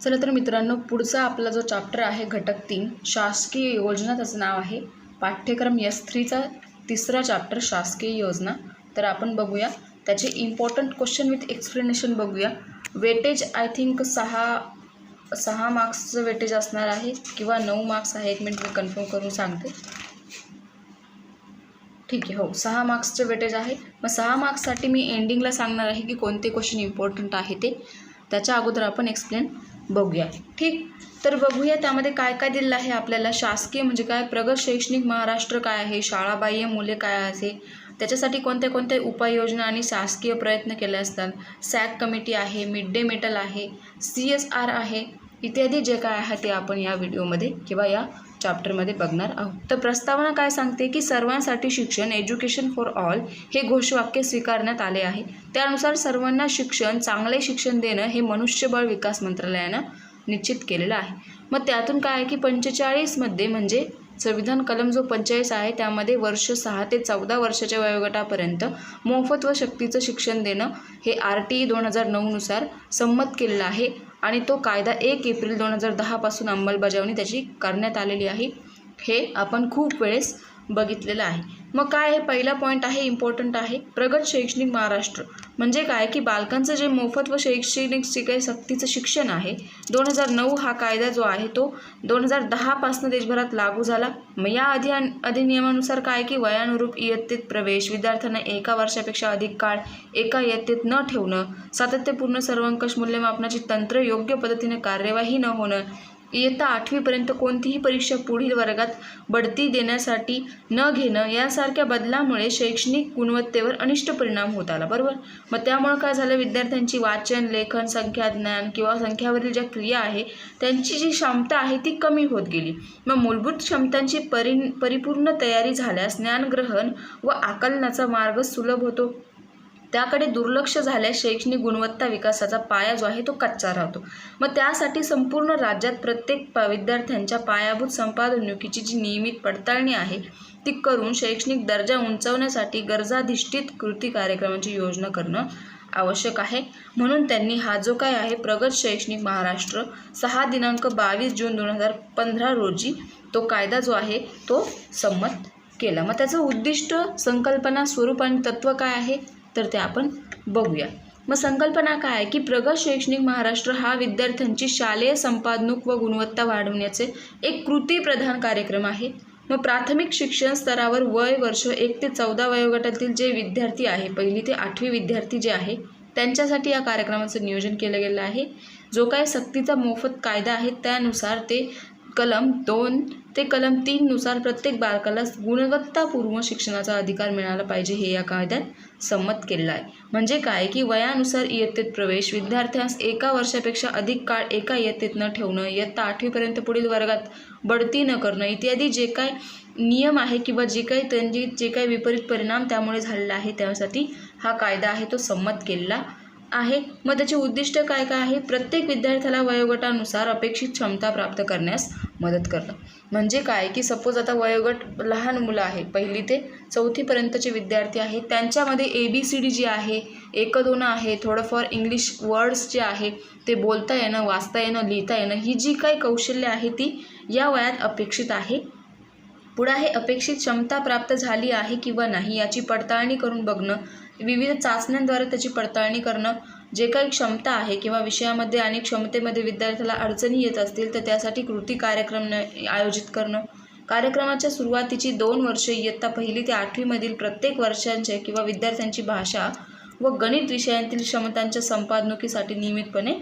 चला तर मित्रांनो, पुढचा आपला जो चॅप्टर आहे घटक 3 शासकीय योजना, त्याचं नाव आहे पाठ्यक्रम S3चा तिसरा चॅप्टर शासकीय योजना. तर आपण बघूया त्याचे इम्पॉर्टंट क्वेश्चन विथ एक्सप्लेनेशन बघूया. वेटेज आय थिंक 6 मार्क्सचं वेटेज असणार आहे किंवा 9 मार्क्स आहे. 1 मिनिट मी कन्फर्म करून सांगते. ठीक आहे, हो 6 मार्क्सचं वेटेज आहे. मग 6 मार्क्ससाठी मी एंडिंगला सांगणार आहे की कोणते क्वेश्चन इम्पॉर्टंट आहे ते. त्याच्या अगोदर आपण एक्सप्लेन बघूया. ठीक, तर बघूया त्यामध्ये काय काय दिलेलं आहे आपल्याला. शासकीय म्हणजे काय, प्रगत शैक्षणिक महाराष्ट्र काय आहे, शाळाबाह्य मूल्य काय आहे, त्याच्यासाठी कोणत्या कोणत्या उपाययोजना आणि शासकीय प्रयत्न केले असतात, सॅक कमिटी आहे, मिड डे मील आहे, CSR आहे, इत्यादी जे काय आहे ते आपण या व्हिडिओमध्ये किंवा या चॅप्टरमध्ये बघणार आहोत. तर प्रस्तावना काय सांगते की सर्वांसाठी शिक्षण, एज्युकेशन फॉर ऑल हे घोषवाक्य स्वीकारण्यात आले आहे. त्यानुसार सर्वांना शिक्षण, चांगले शिक्षण देणं हे मनुष्यबळ विकास मंत्रालयानं निश्चित केलेलं आहे. मग त्यातून काय आहे की 45 मध्ये म्हणजे संविधान कलम जो 45 आहे त्यामध्ये वर्ष 6 ते 14 वर्षाच्या वयोगटापर्यंत मोफत व सक्तीचं शिक्षण देणं हे RTE 2009 नुसार संमत केलेलं आहे आणि तो कायदा 1 एप्रिल 2010 पासून अंमलबजावणी त्याची करण्यात आलेली आहे. हे आपण खूप वेळेस बघितलेलं आहे. मग काय आहे, पहिला पॉईंट आहे, इम्पॉर्टंट आहे, प्रगत शैक्षणिक महाराष्ट्र म्हणजे काय की बालकांचं जे मोफत व शैक्षणिक काही सक्तीचं शिक्षण आहे 2009 हा कायदा जो आहे तो 2010 पासून देशभरात लागू झाला. मग या अधिनियमानुसार काय की वयानुरूप इयत्तेत प्रवेश, विद्यार्थ्यांना 1 वर्षापेक्षा अधिक काळ एका इयत्तेत न ठेवणं, सातत्यपूर्ण सर्वंकष मूल्यमापनाची तंत्र योग्य पद्धतीने कार्यवाही न होणं, इयत्ता 8वी पर्यंत कोणतीही परीक्षा पुढील वर्गात बढती देण्यासाठी न घेणं यासारख्या बदलामुळे शैक्षणिक गुणवत्तेवर अनिष्ट परिणाम होत आला. बरोबर. मग त्यामुळे काय झालं, विद्यार्थ्यांची वाचन, लेखन, संख्या ज्ञान किंवा संख्यावरील ज्या क्रिया आहे त्यांची जी क्षमता आहे ती कमी होत गेली. मग मूलभूत क्षमतांची परिपूर्ण तयारी झाल्यास ज्ञानग्रहण व आकलनाचा मार्ग सुलभ होतो. त्याकडे दुर्लक्ष झाल्यास शैक्षणिक गुणवत्ता विकासाचा पाया जो आहे तो कच्चा राहतो. मग त्यासाठी संपूर्ण राज्यात प्रत्येक विद्यार्थ्यांच्या पायाभूत संपादनाची जी नियमित पडताळणी आहे ती करून शैक्षणिक दर्जा उंचावण्यासाठी गरजाधिष्ठित कृती कार्यक्रमांची योजना करणं आवश्यक आहे. म्हणून त्यांनी हा जो काय आहे प्रगत शैक्षणिक महाराष्ट्र 6 दिनांक 22 जून 2015 रोजी तो कायदा जो आहे तो संमत केला. मग त्याचं उद्दिष्ट, संकल्पना, स्वरूप आणि तत्व काय आहे तर ते आपण बघूया. मग संकल्पना काय आहे की प्रगत शैक्षणिक महाराष्ट्र हा विद्यार्थ्यांची शालेय संपादनूक व गुणवत्ता वाढवण्याचे एक कृतीप्रधान कार्यक्रम आहे. मग प्राथमिक शिक्षण स्तरावर वय वर्ष 1 ते 14 वयोगटातील जे विद्यार्थी आहे, 1ली ते 8वी विद्यार्थी जे आहे त्यांच्यासाठी या कार्यक्रमाचं नियोजन केलं गेलं आहे. जो काय सक्तीचा मोफत कायदा आहे त्यानुसार ते कलम 2 ते कलम 3 नुसार प्रत्येक बालकाला गुणवत्तापूर्ण शिक्षणाचा अधिकार मिळाला पाहिजे हे या कायद्यात संमत केलेलं आहे. म्हणजे काय की वयानुसार इयत्तेत प्रवेश, विद्यार्थ्यास 1 वर्षापेक्षा अधिक काळ एका इयत्तेत न ठेवणं, इयत्ता 8वी पर्यंत पुढील वर्गात बढती न करणं इत्यादी जे काय नियम आहे किंवा जे काही विपरीत परिणाम त्यामुळे झालेला आहे त्यासाठी हा कायदा आहे तो संमत केलेला आहे. मग त्याचे उद्दिष्ट काय काय आहे, प्रत्येक विद्यार्थ्याला वयोगटानुसार अपेक्षित क्षमता प्राप्त करण्यास मदत करणं. म्हणजे काय की सपोज आता वयोगट लहान मुलं आहे, 1ली ते 4थी पर्यंतचे विद्यार्थी आहेत, त्यांच्यामध्ये ABCD जे आहे, 1-2 आहे, थोडंफार इंग्लिश वर्ड्स जे आहे ते बोलता येणं, वाचता येणं, लिहिता येणं ही जी काही कौशल्य आहे ती या वयात अपेक्षित आहे. पुढे आहे अपेक्षित क्षमता प्राप्त झाली आहे किंवा नाही याची पडताळणी करून बघणं, विविध चाचण्यांद्वारे त्याची पडताळणी करणं, जे काही क्षमता आहे किंवा विषयामध्ये आणि क्षमतेमध्ये विद्यार्थ्याला अडचणी येत असतील तर त्यासाठी कृती कार्यक्रम आयोजित करणं. कार्यक्रमाच्या सुरुवातीची 2 वर्षे इयत्ता 1ली ते 8वी मधील प्रत्येक वर्षांचे किंवा विद्यार्थ्यांची भाषा व गणित विषयांतील क्षमतांच्या संपादनासाठी नियमितपणे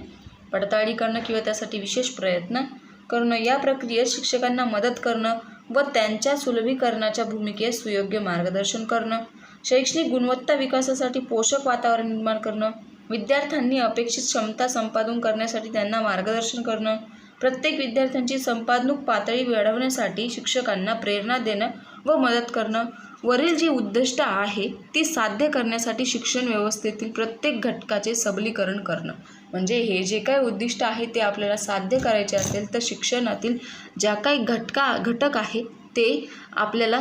पडताळणी करणं किंवा त्यासाठी विशेष प्रयत्न करणं. या प्रक्रियेत शिक्षकांना मदत करणं व त्यांच्या सुलभीकरणाच्या भूमिकेस सुयोग्य मार्गदर्शन करणं. शैक्षणिक गुणवत्ता विकासासाठी पोषक वातावरण निर्माण करणं. विद्यार्थ्यांनी अपेक्षित क्षमता संपादन करण्यासाठी त्यांना मार्गदर्शन करणं. प्रत्येक विद्यार्थ्यांची संपादनूक पातळी वाढवण्यासाठी शिक्षकांना प्रेरणा देणं व मदत करणं. वरील जी उद्दिष्ट आहे ती साध्य करण्यासाठी शिक्षण व्यवस्थेतील प्रत्येक घटकाचे सबलीकरण करणं. म्हणजे हे जे काही उद्दिष्ट आहे ते आपल्याला साध्य करायचे असेल तर शिक्षणातील ज्या काही घटक आहे ते आपल्याला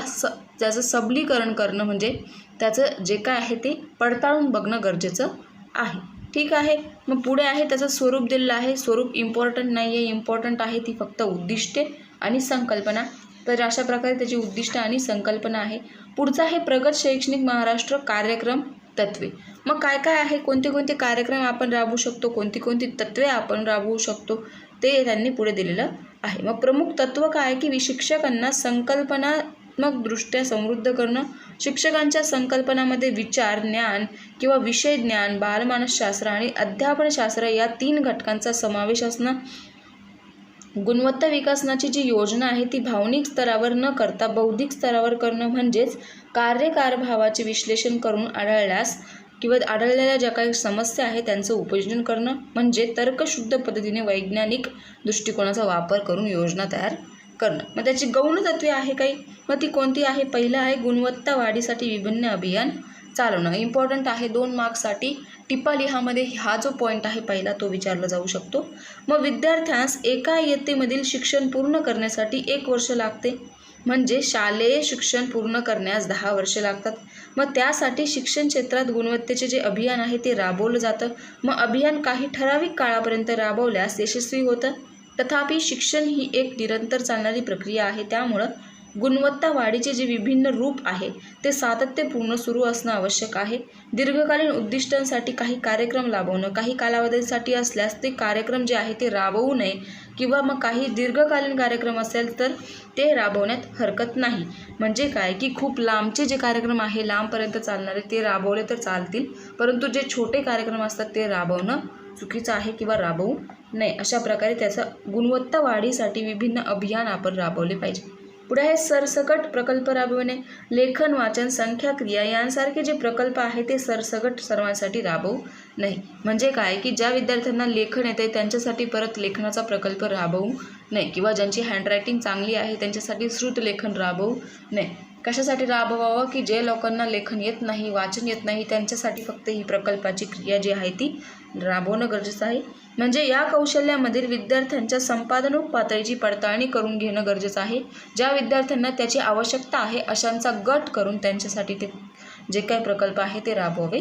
त्याचं सबलीकरण करणं म्हणजे त्याचं जे काय आहे ते पडताळून बघणं गरजेचं आहे. ठीक आहे. मग पुढे आहे त्याचं स्वरूप दिलेलं आहे. स्वरूप इम्पॉर्टंट नाही आहे, इम्पॉर्टंट आहे ती फक्त उद्दिष्टे आणि संकल्पना. तर अशा प्रकारे त्याची उद्दिष्ट आणि संकल्पना आहे. पुढचं आहे प्रगत शैक्षणिक महाराष्ट्र कार्यक्रम तत्वे. मग काय काय आहे, कोणते कोणते कार्यक्रम आपण राबवू शकतो, कोणती कोणती तत्वे आपण राबवू शकतो ते त्यांनी पुढे दिलेलं आहे. मग प्रमुख तत्व काय आहे की शिक्षकांना संकल्पनात्मक दृष्ट्या समृद्ध करणं, शिक्षकांच्या संकल्पनामध्ये विचार ज्ञान किंवा विषय ज्ञान, बालमानसशास्त्र आणि अध्यापनशास्त्र या 3 घटकांचा समावेश असणं, गुणवत्ता विकासनाची जी योजना आहे ती भावनिक स्तरावर न करता बौद्धिक स्तरावर करणं, म्हणजेच कार्यकारभावाचे विश्लेषण करून आढळलेल्या ज्या काही समस्या आहेत त्यांचं उपयोजन करणं, म्हणजे तर्कशुद्ध पद्धतीने वैज्ञानिक दृष्टिकोनाचा वापर करून योजना तयार करणं. मग त्याची गौण तत्वे आहे काही, मग ती कोणती आहे. पहिलं आहे गुणवत्ता वाढीसाठी विभिन्न अभियान चालवणं. इम्पॉर्टंट आहे, 2 मार्क्ससाठी टिपा लिहामध्ये हा जो पॉईंट आहे पहिला तो विचारला जाऊ शकतो. मग विद्यार्थ्यास एका इयत्तेमधील शिक्षण पूर्ण करण्यासाठी 1 वर्ष लागते, म्हणजे शालेय शिक्षण पूर्ण करण्यास 10 वर्षे लागतात. मग त्यासाठी शिक्षण क्षेत्रात गुणवत्तेचे जे अभियान आहे ते राबवलं जातं. मग अभियान काही ठराविक काळापर्यंत राबवल्यास यशस्वी होतं. तथापि शिक्षण ही एक निरंतर चालणारी प्रक्रिया आहे, त्यामुळं गुणवत्ता वाढीचे जे विभिन्न रूप आहे ते सातत्यपूर्ण सुरू असणं आवश्यक आहे. दीर्घकालीन उद्दिष्टांसाठी काही कार्यक्रम राबवणं, काही कालावधीसाठी असल्यास ते कार्यक्रम जे आहे ते राबवू नये, किंवा मग काही दीर्घकालीन कार्यक्रम असेल तर ते राबवण्यात हरकत नाही. म्हणजे काय की खूप लांबचे जे कार्यक्रम आहे, लांबपर्यंत चालणारे ते राबवले तर चालतील, परंतु जे छोटे कार्यक्रम असतात ते राबवणं चुकीचं आहे किंवा राबवू नये. अशा प्रकारे त्याचा गुणवत्ता वाढीसाठी विभिन्न अभियान आपण राबवले पाहिजे. पुढे आहे सरसकट प्रकल्प राबवणे. लेखन, वाचन, संख्या, क्रिया यांसारखे जे प्रकल्प आहे ते सरसकट सर्वांसाठी राबवू नये. म्हणजे काय की ज्या विद्यार्थ्यांना लेखन येते त्यांच्यासाठी परत लेखनाचा प्रकल्प राबवू नये, किंवा ज्यांची हँडरायटिंग चांगली आहे त्यांच्यासाठी श्रुत लेखन राबवू नये. कशासाठी राबवावं की जे लोकांना लेखन येत नाही, वाचन येत नाही, त्यांच्यासाठी फक्त ही प्रकल्पाची क्रिया जी आहे ती राबवणं गरजेचं आहे. म्हणजे या कौशल्यामधील विद्यार्थ्यांच्या संपादनोप पातळीची पडताळणी करून घेणं गरजेचं आहे. ज्या विद्यार्थ्यांना त्याची आवश्यकता आहे अशांचा गट करून त्यांच्यासाठी ते जे काही प्रकल्प आहे ते राबवावे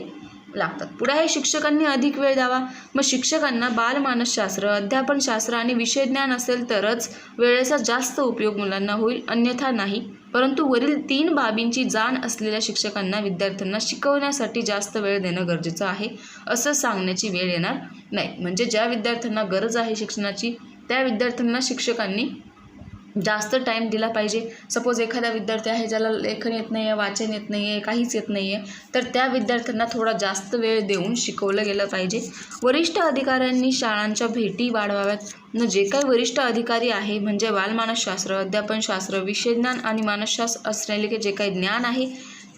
लागतात. पुढे आहे शिक्षकांनी अधिक वेळ द्यावा. मग शिक्षकांना बालमानसशास्त्र, अध्यापनशास्त्र आणि विषयज्ञान असेल तरच वेळेचा जास्त उपयोग मुलांना होईल, अन्यथा नाही. परंतु वरील 3 बाबींची जाण असलेल्या शिक्षकांना विद्यार्थ्यांना शिकवण्यासाठी जास्त वेळ देणं गरजेचं आहे असं सांगण्याची वेळ येणार नाही. म्हणजे ज्या विद्यार्थ्यांना गरज आहे शिक्षणाची त्या विद्यार्थ्यांना शिक्षकांनी जास्त टाईम दिला पाहिजे. सपोज एखादा विद्यार्थी आहे ज्याला लेखन येत नाही आहे, वाचन येत नाही आहे, काहीच येत नाही आहे, तर त्या विद्यार्थ्यांना थोडा जास्त वेळ देऊन शिकवलं गेलं पाहिजे. वरिष्ठ अधिकाऱ्यांनी शाळांच्या भेटी वाढवाव्यात. जे काही वरिष्ठ अधिकारी आहे म्हणजे बालमानसशास्त्र, अध्यापनशास्त्र, विषयज्ञान आणि मानसशास्त्र असलेले जे काही ज्ञान आहे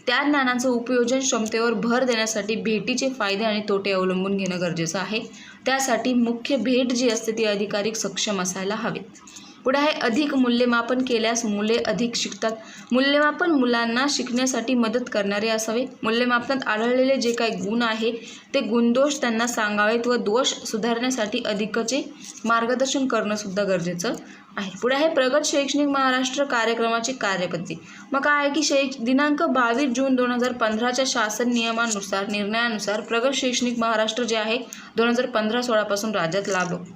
त्या ज्ञानाचं उपयोजन क्षमतेवर भर देण्यासाठी भेटीचे फायदे आणि तोटे अवलंबून घेणं गरजेचं आहे. त्यासाठी मुख्य भेट जी असते ती अधिकारी सक्षम असायला हवेत. पुढे आहे अधिक मूल्यमापन केल्यास मुले अधिक शिकतात. मूल्यमापन मुलांना शिकण्यासाठी मदत करणारे असावे. मूल्यमापनात आढळलेले जे काही गुण आहे ते गुणदोष त्यांना सांगावेत व दोष सुधारण्यासाठी अधिकचे मार्गदर्शन करणं सुद्धा गरजेचं आहे. पुढे आहे प्रगत शैक्षणिक महाराष्ट्र कार्यक्रमाची कार्यपद्धती. मग काय आहे की दिनांक 22 जून 2015च्या शासन निर्णयानुसार प्रगत शैक्षणिक महाराष्ट्र जे आहे 2015-16 पासून राज्यात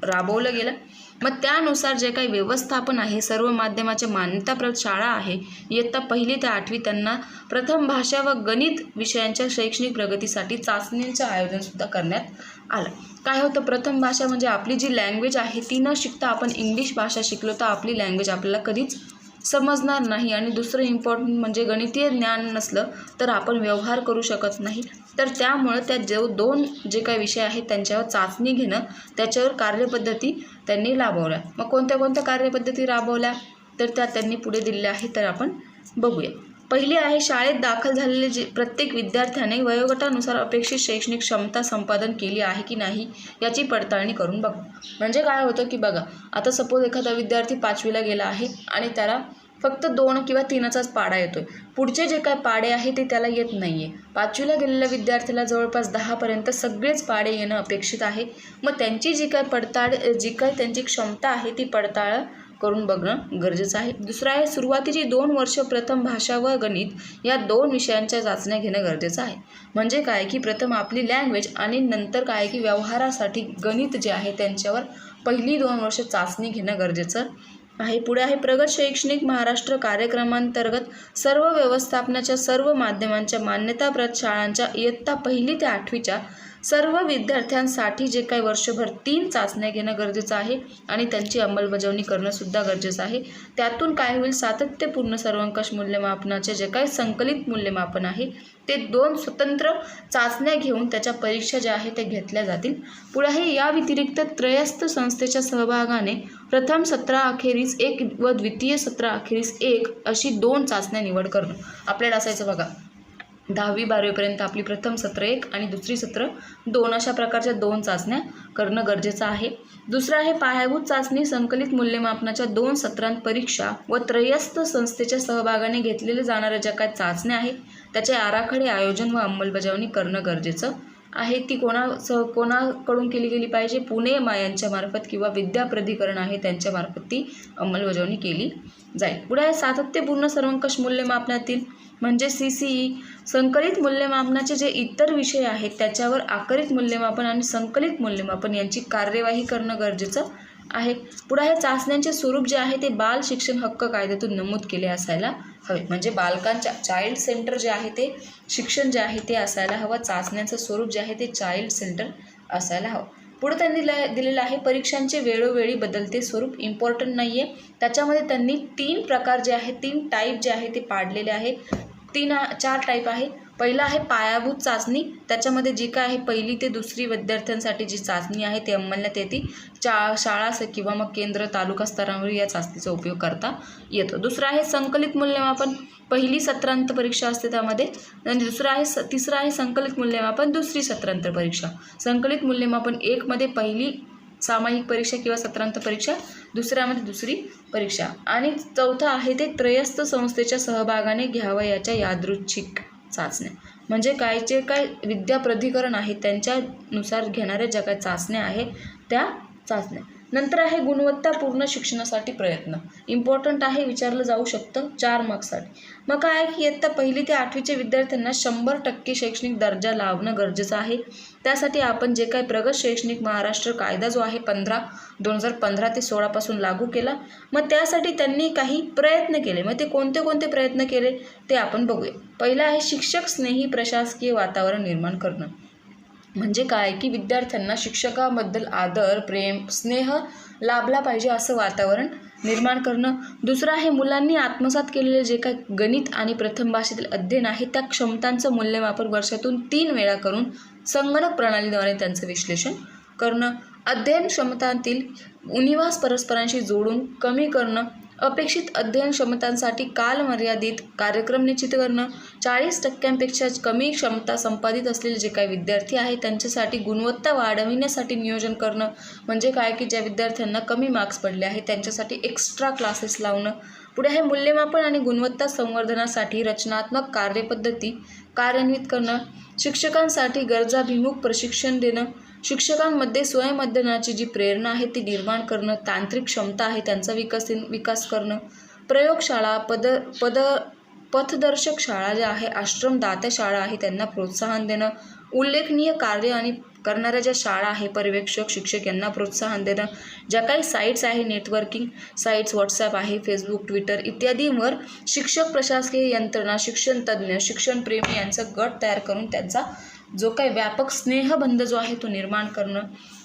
राबवलं गेलं. मग त्यानुसार जे काही व्यवस्थापन आहे, सर्व माध्यमाच्या मान्यताप्राप्त शाळा आहे इयत्ता 1ली ते 8वी त्यांना प्रथम भाषा व गणित विषयांच्या शैक्षणिक प्रगतीसाठी चाचणींचं आयोजनसुद्धा करण्यात आलं. काय होतं, प्रथम भाषा म्हणजे आपली जी लँग्वेज आहे ती न शिकता आपण इंग्लिश भाषा शिकलो तर आपली लँग्वेज आपल्याला कधीच समजणार नाही. आणि दुसरं इम्पॉर्टंट म्हणजे गणितीय ज्ञान नसलं तर आपण व्यवहार करू शकत नाही. तर त्यामुळं त्या दोन जे काही विषय आहेत त्यांच्यावर चाचणी घेणं, त्याच्यावर कार्यपद्धती त्यांनी राबवल्या. मग कोणत्या कोणत्या कार्यपद्धती राबवल्या तर त्या त्यांनी पुढे दिलेल्या आहेत, तर आपण बघूया. पहिली आहे शाळेत दाखल झालेले प्रत्येक विद्यार्थ्याने वयोगटानुसार अपेक्षित शैक्षणिक क्षमता संपादन केली आहे की नाही याची पडताळणी करून बघा. म्हणजे काय होतं की बघा, आता सपोज एखादा विद्यार्थी 5वीला गेला आहे आणि त्याला फक्त 2 किंवा 3चाच पाढा येतोय, पुढचे जे काय पाढे आहे ते त्याला येत नाही आहे. 5वीला गेलेल्या विद्यार्थ्याला जवळपास 10पर्यंत सगळेच पाढे येणं अपेक्षित आहे. मग त्यांची जी काय त्यांची क्षमता आहे ती पडताळ करून बघणं गरजेचं आहे. दुसरं आहे सुरुवातीची 2 वर्ष प्रथम भाषा व गणित या 2 विषयांच्या चाचण्या घेणं गरजेचं आहे. म्हणजे काय की प्रथम आपली लँग्वेज आणि नंतर काय की व्यवहारासाठी गणित जे आहे त्यांच्यावर पहिली 2 वर्ष चाचणी घेणं गरजेचं आहे. पुढे आहे प्रगत शैक्षणिक महाराष्ट्र कार्यक्रमांतर्गत सर्व व्यवस्थापनाच्या सर्व माध्यमांच्या मान्यताप्राप्त शाळांच्या इयत्ता 1ली ते 8वीच्या सर्व विद्यार्थ्यांसाठी जे काही वर्षभर 3 चाचण्या घेणं गरजेचं आहे आणि त्यांची अंमलबजावणी करणंसुद्धा गरजेचं आहे. त्यातून काय होईल, सातत्यपूर्ण सर्वंकष मूल्यमापनाचे जे काही संकलित मूल्यमापन आहे ते 2 स्वतंत्र चाचण्या घेऊन त्याच्या परीक्षा ज्या आहेत त्या घेतल्या जातील. पुढे आहे या व्यतिरिक्त त्रयस्थ संस्थेच्या सहभागाने प्रथम सत्राअखेरीस 1 व द्वितीय सत्राअखेरीस 1 अशी 2 चाचण्या निवड करणं. आपल्याला असायचं बघा 10वी-12वीपर्यंत आपली प्रथम सत्र 1 आणि दुसरी सत्र 2 अशा प्रकारच्या 2 चाचण्या करणं गरजेचं आहे. दुसरं आहे पायाभूत चाचणी संकलित मूल्यमापनाच्या 2 सत्रांत परीक्षा व त्रयस्थ संस्थेच्या सहभागाने घेतलेल्या जाणाऱ्या ज्या काही चाचण्या आहेत त्याचे आराखडे आयोजन व अंमलबजावणी करणं गरजेचं आहे. ती कोणाकडून केली गेली पाहिजे, पुणे यांच्या मार्फत किंवा विद्या प्राधिकरण आहे त्यांच्या मार्फत ती अंमलबजावणी केली जाईल. पुढे आहे सातत्यपूर्ण सर्वंकष मूल्यमापनातील म्हणजे CCE संकलित मूल्यमापनाचे जे इतर विषय आहेत त्याच्यावर आकरित मूल्यमापन आणि संकलित मूल्यमापन यांची कार्यवाही करणं गरजेचं आहे. पुढे आहे चाचण्यांचे स्वरूप जे आहे ते बाल शिक्षण हक्क कायद्यातून नमूद केले असायला हवे. म्हणजे बालकांच्या चाइल्ड सेंटर जे आहे ते शिक्षण जे आहे ते असायला हवं. चाचण्यांचं स्वरूप जे आहे ते चाइल्ड सेंटर असायला हवं. पुढे त्यांनी दिलेलं आहे परीक्षांचे वेळोवेळी बदलते स्वरूप इम्पॉर्टंट नाही आहे. त्याच्यामध्ये त्यांनी 3 प्रकार जे आहेत 3 टाईप जे आहे ते पाडलेले आहे. 4 टाईप आहे. पहिला आहे पायाभूत चाचणी. त्याच्यामध्ये जी काय आहे 1ली ते 2री विद्यार्थ्यांसाठी जी चाचणी आहे ते अंमलण्यात येते. शाळा किंवा मग केंद्र तालुका स्तरावर या चाचणीचा उपयोग करता येतो. दुसरं आहे संकलित मूल्यमापन. 1ली सत्रांत परीक्षा असते त्यामध्ये. आणि तिसरं आहे संकलित मूल्यमापन 2री सत्रांत परीक्षा. संकलित मूल्यमापन 1 मध्ये 1ली सामायिक परीक्षा किंवा सत्रांत परीक्षा, दुसऱ्यामध्ये 2री परीक्षा. आणि चौथा आहे ते त्रयस्थ संस्थेच्या सहभागाने घ्यावयाच्या यादृच्छिक चाचण्या. म्हणजे काय विद्या प्राधिकरण आहे त्यांच्यानुसार घेणाऱ्या ज्या काही चाचण्या आहे त्या चाचण्या. नंतर आहे गुणवत्तापूर्ण शिक्षणासाठी प्रयत्न. इम्पॉर्टंट आहे, विचारलं जाऊ शकतं 4 मार्क्ससाठी. मग काय आहे की इयत्ता 1ली ते 8वीच्या विद्यार्थ्यांना 100% शैक्षणिक दर्जा लाभणं गरजेचं आहे. त्यासाठी आपण जे काही प्रगत शैक्षणिक महाराष्ट्र कायदा जो आहे 2015 ते 16 पासून लागू केला. मग त्यासाठी त्यांनी काही प्रयत्न केले. मग ते कोणते प्रयत्न केले ते आपण बघूया. पहिला आहे शिक्षक स्नेही प्रशासकीय वातावरण निर्माण करणं. म्हणजे काय की विद्यार्थ्यांना शिक्षकाबद्दल आदर, प्रेम, स्नेह लाभला पाहिजे असं वातावरण निर्माण करणं. दुसरं आहे मुलांनी आत्मसात केलेले जे काही गणित आणि प्रथम भाषेतील अध्ययन आहे त्या क्षमतांचं मूल्यमापन वर्षातून 3 वेळा करून संगणक प्रणालीद्वारे त्यांचं विश्लेषण करणं. अध्ययन क्षमतांतील उणिवा परस्परांशी जोडून कमी करणं. अपेक्षित अध्ययन क्षमतांसाठी कालमर्यादित कार्यक्रम निश्चित करणं. 40% कमी क्षमता संपादित असलेले जे काही विद्यार्थी आहेत त्यांच्यासाठी गुणवत्ता वाढविण्यासाठी नियोजन करणं. म्हणजे काय की ज्या विद्यार्थ्यांना कमी मार्क्स पडले आहेत त्यांच्यासाठी एक्स्ट्रा क्लासेस लावणं. पुढे आहे मूल्यमापन आणि गुणवत्ता संवर्धनासाठी रचनात्मक कार्यपद्धती कार्यान्वित करणं. शिक्षकांसाठी गरजाभिमुख प्रशिक्षण देणं. शिक्षकांमध्ये स्वयंअध्ययनाची जी प्रेरणा आहे ती निर्माण करणं. तांत्रिक क्षमता आहे त्यांचा विकास करणं. प्रयोगशाळा पथदर्शक शाळा ज्या आहे आश्रमदात्या शाळा आहे त्यांना प्रोत्साहन देणं. उल्लेखनीय कार्य आणि करणाऱ्या ज्या शाळा आहे पर्यवेक्षक शिक्षक यांना प्रोत्साहन देणं. ज्या काही साईट्स आहे नेटवर्किंग साईट्स व्हॉट्सॲप आहे, फेसबुक, ट्विटर इत्यादींवर शिक्षक, प्रशासकीय यंत्रणा, शिक्षणतज्ज्ञ, शिक्षणप्रेमी यांचा गट तयार करून त्यांचा जो काही व्यापक स्नेहबंध जो आहे तो निर्माण करणं.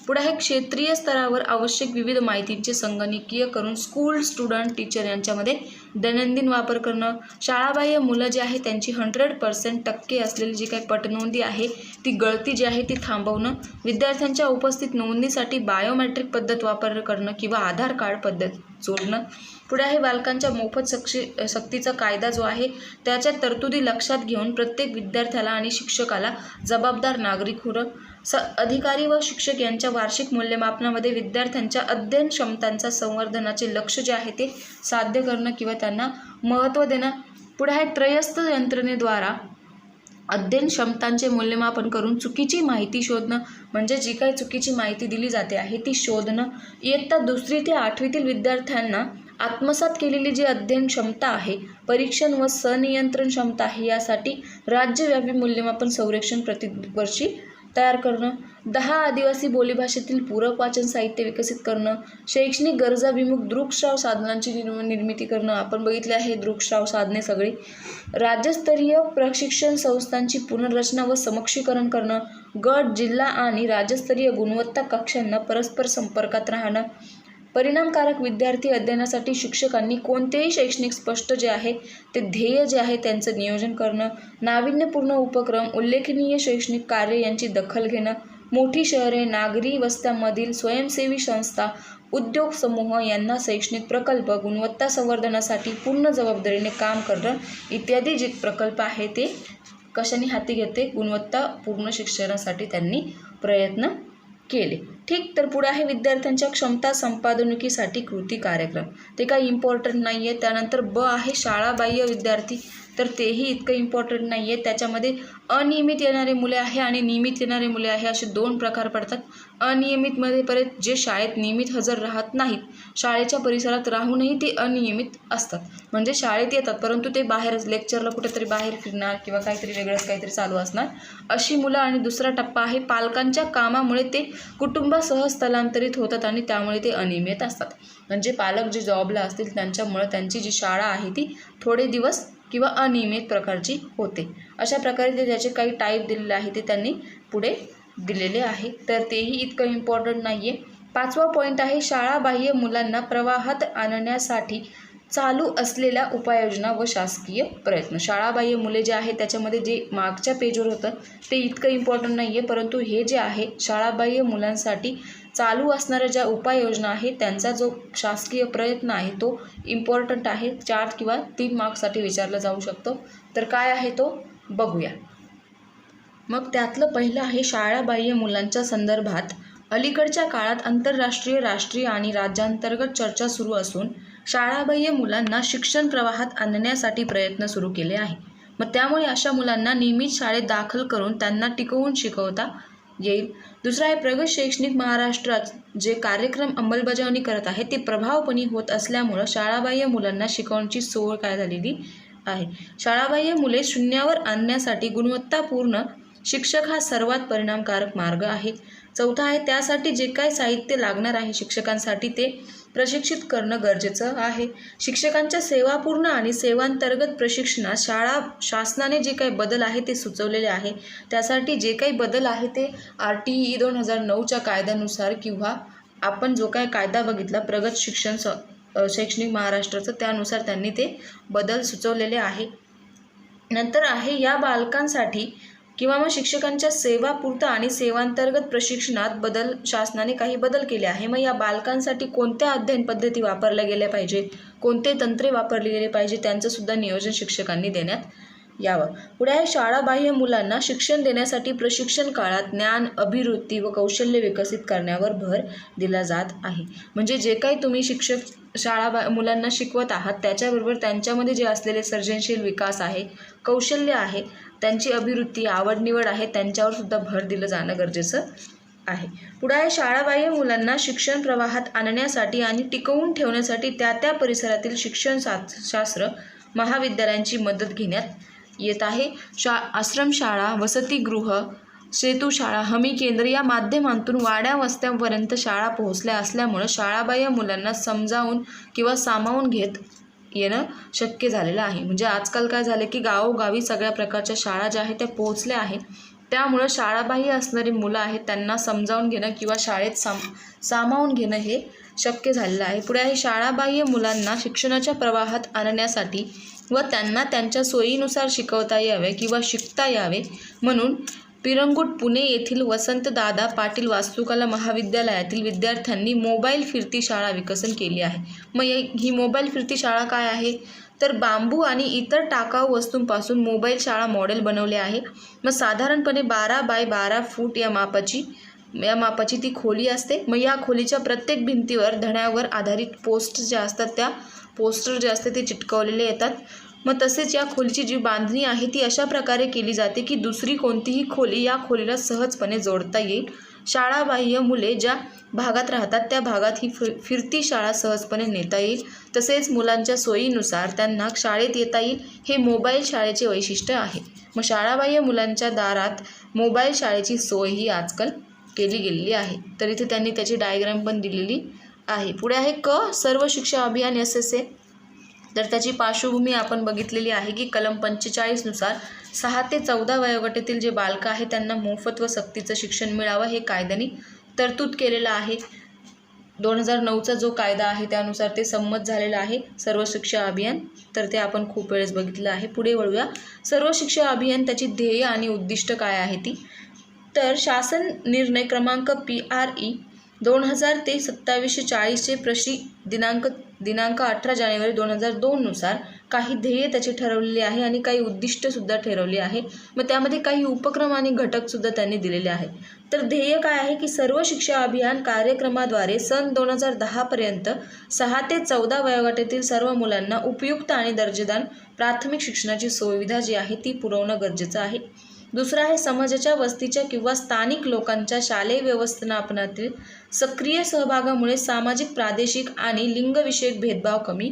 पुढे आहे क्षेत्रीय स्तरावर आवश्यक विविध माहितींचे संगणकीय करून स्कूल, स्टुडंट, टीचर यांच्यामध्ये दैनंदिन वापर करणं. शाळाबाह्य मुलं जी आहे त्यांची 100% असलेली जी काही पटनोंदी आहे ती गळती जी आहे ती थांबवणं. विद्यार्थ्यांच्या उपस्थित नोंदणीसाठी बायोमेट्रिक पद्धत वापर करणं किंवा आधार कार्ड पद्धत जोडणं. पुढे आहे बालकांच्या मोफत सक्तीचा कायदा जो आहे त्याच्या तरतुदी लक्षात घेऊन प्रत्येक विद्यार्थ्याला आणि शिक्षकाला जबाबदार नागरिक होणं. अधिकारी व शिक्षक यांच्या वार्षिक मूल्यमापनामध्ये विद्यार्थ्यांच्या अध्ययन क्षमतांचा संवर्धनाचे लक्ष जे आहे ते साध्य करणं किंवा त्यांना महत्त्व देणं. पुढे आहे त्रयस्थ यंत्रणेद्वारा अध्ययन क्षमतांचे मूल्यमापन करून चुकीची माहिती शोधणं. म्हणजे जी काही चुकीची माहिती दिली जाते आहे ती शोधणं. इयत्ता 2री ते 8वीतील विद्यार्थ्यांना आत्मसात केलेली जी अध्ययन क्षमता आहे, परीक्षण व सनियंत्रण क्षमता आहे, यासाठी राज्यव्यापी मूल्यमापन सर्वेक्षण प्रतिवर्षी तयार करणं, 10 आदिवासी बोलीभाषेतील पूरक वाचन साहित्य विकसित करणं, शैक्षणिक गरजाभिमुख दृकश्राव्य साधनांची निर्मिती करणं, आपण बघितले आहे दृकश्राव्य साधने सगळी, राज्यस्तरीय प्रशिक्षण संस्थांची पुनर्रचना व समक्षीकरण करणं, गट, जिल्हा आणि राज्यस्तरीय गुणवत्ता कक्षांना परस्पर संपर्कात राहणं, परिणामकारक विद्यार्थी अध्ययनासाठी शिक्षकांनी कोणतेही शैक्षणिक स्पष्ट जे आहे ते ध्येय जे आहे त्यांचं नियोजन करणं, नाविन्यपूर्ण उपक्रम, उल्लेखनीय शैक्षणिक कार्य यांची दखल घेणं, मोठी शहरे, नागरी वस्त्यांमधील स्वयंसेवी संस्था, उद्योग समूह यांना शैक्षणिक प्रकल्प गुणवत्ता संवर्धनासाठी पूर्ण जबाबदारीने काम करणं इत्यादी जे प्रकल्प आहे ते कशाने हाती घेते, गुणवत्तापूर्ण शिक्षणासाठी त्यांनी प्रयत्न केले. ठीक, तर पुढे आहे विद्यार्थ्यांच्या क्षमता संपादनासाठी कृती कार्यक्रम. ते काही इम्पॉर्टंट नाही आहे. त्यानंतर ब आहे शाळाबाह्य विद्यार्थी, तर तेही इतकं इम्पॉर्टंट नाही आहे. त्याच्यामध्ये अनियमित येणारे मुले आहे आणि नियमित येणारे मुले आहे, असे 2 प्रकार पडतात. अनियमितमध्ये परत जे शाळेत नियमित हजर राहत नाहीत, शाळेच्या परिसरात राहूनही ते अनियमित असतात, म्हणजे शाळेत येतात परंतु ते बाहेरच लेक्चरला कुठेतरी बाहेर फिरणार किंवा काहीतरी वेगळंच काहीतरी चालू असणार, अशी मुलं. आणि दुसरा टप्पा आहे पालकांच्या कामामुळे ते कुटुंबासह स्थलांतरित होतात आणि त्यामुळे ते अनियमित असतात, म्हणजे पालक जे जॉबला असतील त्यांच्यामुळे त्यांची जी शाळा आहे ती थोडे दिवस किंवा अनियमित प्रकारची होते. अशा प्रकारे ते त्याचे काही टाईप दिलेले आहे ते त्यांनी पुढे दिलेले आहे, तर तेही इतकं इम्पॉर्टंट नाही आहे. 5वा पॉईंट आहे शाळाबाह्य मुलांना प्रवाहात आणण्यासाठी चालू असलेल्या उपाययोजना व शासकीय प्रयत्न. शाळाबाह्य मुले जे आहे त्याच्यामध्ये जे मागच्या पेजवर होतं ते इतकं इम्पॉर्टंट नाही आहे, परंतु हे जे आहे शाळाबाह्य मुलांसाठी चालू असणाऱ्या ज्या उपाययोजना आहेत त्यांचा जो शासकीय प्रयत्न आहे तो इम्पॉर्टंट आहे. 4 किंवा 3 मार्क्ससाठी विचारला जाऊ शकतो. तर काय आहे तो बघूया. मग त्यातलं पहिलं आहे शाळाबाह्य मुलांच्या संदर्भात अलीकडच्या काळात आंतरराष्ट्रीय, राष्ट्रीय आणि राज्यांतर्गत चर्चा सुरू असून शाळाबाह्य मुलांना शिक्षण प्रवाहात आणण्यासाठी प्रयत्न सुरू केले आहे. मग त्यामुळे अशा मुलांना नियमित शाळेत दाखल करून त्यांना टिकवून शिकवता येईल. दुसरा आहे प्रगत शैक्षणिक महाराष्ट्रात जे कार्यक्रम अंमलबजावणी करत आहे ते प्रभावपणे होत असल्यामुळं शाळाबाह्य मुलांना शिकवण्याची सोय काय झालेली आहे. शाळाबाह्य मुले शून्यावर आणण्यासाठी गुणवत्तापूर्ण शिक्षक हा सर्वात परिणामकारक मार्ग आहे. चौथा आहे त्यासाठी जे काही साहित्य लागणार आहे शिक्षकांसाठी ते प्रशिक्षित करणं गरजेचं आहे. शिक्षकांच्या सेवापूर्ण आणि सेवांतर्गत प्रशिक्षणात शासनाने जे काही बदल आहे ते सुचवलेले आहे. त्यासाठी जे काही बदल आहे ते RTE 2009च्या कायद्यानुसार किंवा आपण जो काही कायदा बघितला प्रगत शैक्षणिक महाराष्ट्राचं त्यानुसार त्यांनी ते बदल सुचवलेले आहे. नंतर आहे या बालकांसाठी किंवा मग शिक्षकांच्या सेवापुरतं आणि सेवांतर्गत प्रशिक्षणात शासनाने काही बदल केले आहे. मग या बालकांसाठी कोणत्या अध्ययन पद्धती वापरल्या गेल्या पाहिजे, कोणते तंत्रे वापरले गेले पाहिजे त्यांचं सुद्धा नियोजन शिक्षकांनी देण्यात यावं. पुढे आहे शाळाबाह्य मुलांना शिक्षण देण्यासाठी प्रशिक्षण काळात ज्ञान, अभिवृत्ती व कौशल्य विकसित करण्यावर भर दिला जात आहे. म्हणजे जे काही तुम्ही शिक्षक मुलांना शिकवत आहात त्याच्याबरोबर त्यांच्यामध्ये जे असलेले सर्जनशील विकास आहे, कौशल्य आहे, त्यांची अभिवृत्ती, आवड निवड आहे त्यांच्यावर सुद्धा भर दिलं जाणं गरजेचं आहे. पुढे आहे शाळाबाह्य मुलांना शिक्षण प्रवाहात आणण्यासाठी आणि टिकवून ठेवण्यासाठी त्या परिसरातील शिक्षणशास्त्र महाविद्यालयांची मदत घेण्यात येत आहे. आश्रमशाळा, वसतिगृह, सेतुशाळा, हमी केंद्र या माध्यमांतून वाड्या वस्त्यांपर्यंत शाळा पोहोचल्या असल्यामुळं शाळाबाह्य मुलांना समजावून किंवा सामावून घेत येणं शक्य झालेलं आहे. म्हणजे आजकाल काय झालं की गावोगावी सगळ्या प्रकारच्या शाळा ज्या आहेत त्या पोहोचल्या आहेत, त्यामुळं शाळाबाह्य असणारी मुलं आहेत त्यांना समजावून घेणं किंवा शाळेत सामावून घेणं हे शक्य झालेलं आहे. पुढे आहे शाळाबाह्य मुलांना शिक्षणाच्या प्रवाहात आणण्यासाठी व त्यांना त्यांच्या सोयीनुसार शिकवता यावे किंवा शिकता यावे म्हणून पिरंगुट पुणे येथील वसंतदादा पाटील वास्तुकला महाविद्यालयातील विद्यार्थ्यांनी मोबाईल फिरती शाळा विकसन केली आहे. मग ही मोबाईल फिरती शाळा काय आहे तर बांबू आणि इतर टाकाऊ वस्तूंपासून मोबाईल शाळा मॉडेल बनवले आहे. मग साधारणपणे 12 बाय 12 फूट या मापाची ती खोली असते. मग या खोलीच्या प्रत्येक भिंतीवर धड्यावर आधारित पोस्टर जे असते ते चिटकवलेले येतात. मग तसेच या खोलीची जी बांधणी आहे ती अशा प्रकारे केली जाते की दुसरी कोणतीही खोली या खोलीला सहजपणे जोडता येईल. शाळाबाह्य मुले ज्या भागात राहतात त्या भागात ही फिरती शाळा सहजपणे नेता येईल. तसेच मुलांच्या सोयीनुसार त्यांना शाळेत येता येईल. हे मोबाईल शाळेचे वैशिष्ट्य आहे. मग शाळाबाह्य मुलांच्या दारात मोबाईल शाळेची सोय ही आजकाल केली गेलेली आहे. तर इथे त्यांनी त्याची डायग्राम पण दिलेली आहे. पुढे आहे सर्व शिक्षा अभियान SSA. तर त्याची पार्श्वभूमी आपण बघितलेली आहे की कलम 45 नुसार 6 ते 14 वयोगटातील जे बालकं आहेत त्यांना मोफत व सक्तीचं शिक्षण मिळावं हे कायद्याने तरतूद केलेलं आहे. 2009चा जो कायदा आहे त्यानुसार ते संमत झालेलं आहे सर्व शिक्षा अभियान. तर ते आपण खूप वेळेस बघितलं आहे. पुढे वळूया. सर्व शिक्षा अभियान त्याची ध्येय आणि उद्दिष्ट काय आहे ती. तर शासन निर्णय क्रमांक PRE 2000 ते 2740 प्रशी दिनांक 18 जानेवारी 2002 नुसार काही ध्येय त्याची ठरवलेली आहे आणि काही उद्दिष्टसुद्धा ठरवली आहे. मग त्यामध्ये काही उपक्रम आणि घटकसुद्धा त्यांनी दिलेले आहे. तर ध्येय काय आहे की सर्व शिक्षा अभियान कार्यक्रमाद्वारे सन 2010 पर्यंत 6 ते 14 वयोगटातील सर्व मुलांना उपयुक्त आणि दर्जेदार प्राथमिक शिक्षणाची सुविधा जी आहे ती पुरवणं गरजेचं आहे. दुसरं आहे समाजाच्या वस्तीच्या किंवा स्थानिक लोकांच्या शालेय व्यवस्थापनातील सक्रिय सहभागामुळे सामाजिक, प्रादेशिक आणि लिंगविषयक भेदभाव कमी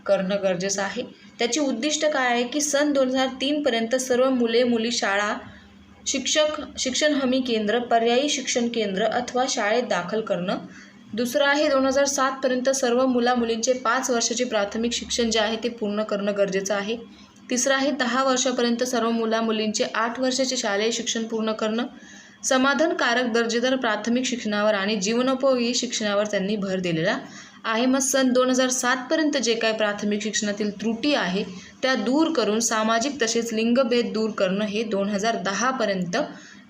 करणं गरजेचं आहे. त्याची उद्दिष्ट काय आहे की सन 2003 पर्यंत सर्व मुले मुली शाळा, शिक्षण हमी केंद्र, पर्यायी शिक्षण केंद्र अथवा शाळेत दाखल करणं. दुसरं आहे 2007 पर्यंत सर्व मुलींचे 5 वर्षाचे प्राथमिक शिक्षण जे आहे ते पूर्ण करणं गरजेचं आहे. तिसरं आहे 10 वर्षापर्यंत सर्व मुलींचे 8 वर्षाचे शालेय शिक्षण पूर्ण करणं. समाधानकारक दर्जेदार प्राथमिक शिक्षणावर आणि जीवनोपयोगी शिक्षणावर त्यांनी भर दिलेला आहे. मग सन 2007 पर्यंत जे काय प्राथमिक शिक्षणातील त्रुटी आहे त्या दूर करून सामाजिक तसेच लिंगभेद दूर करणं हे 2010 पर्यंत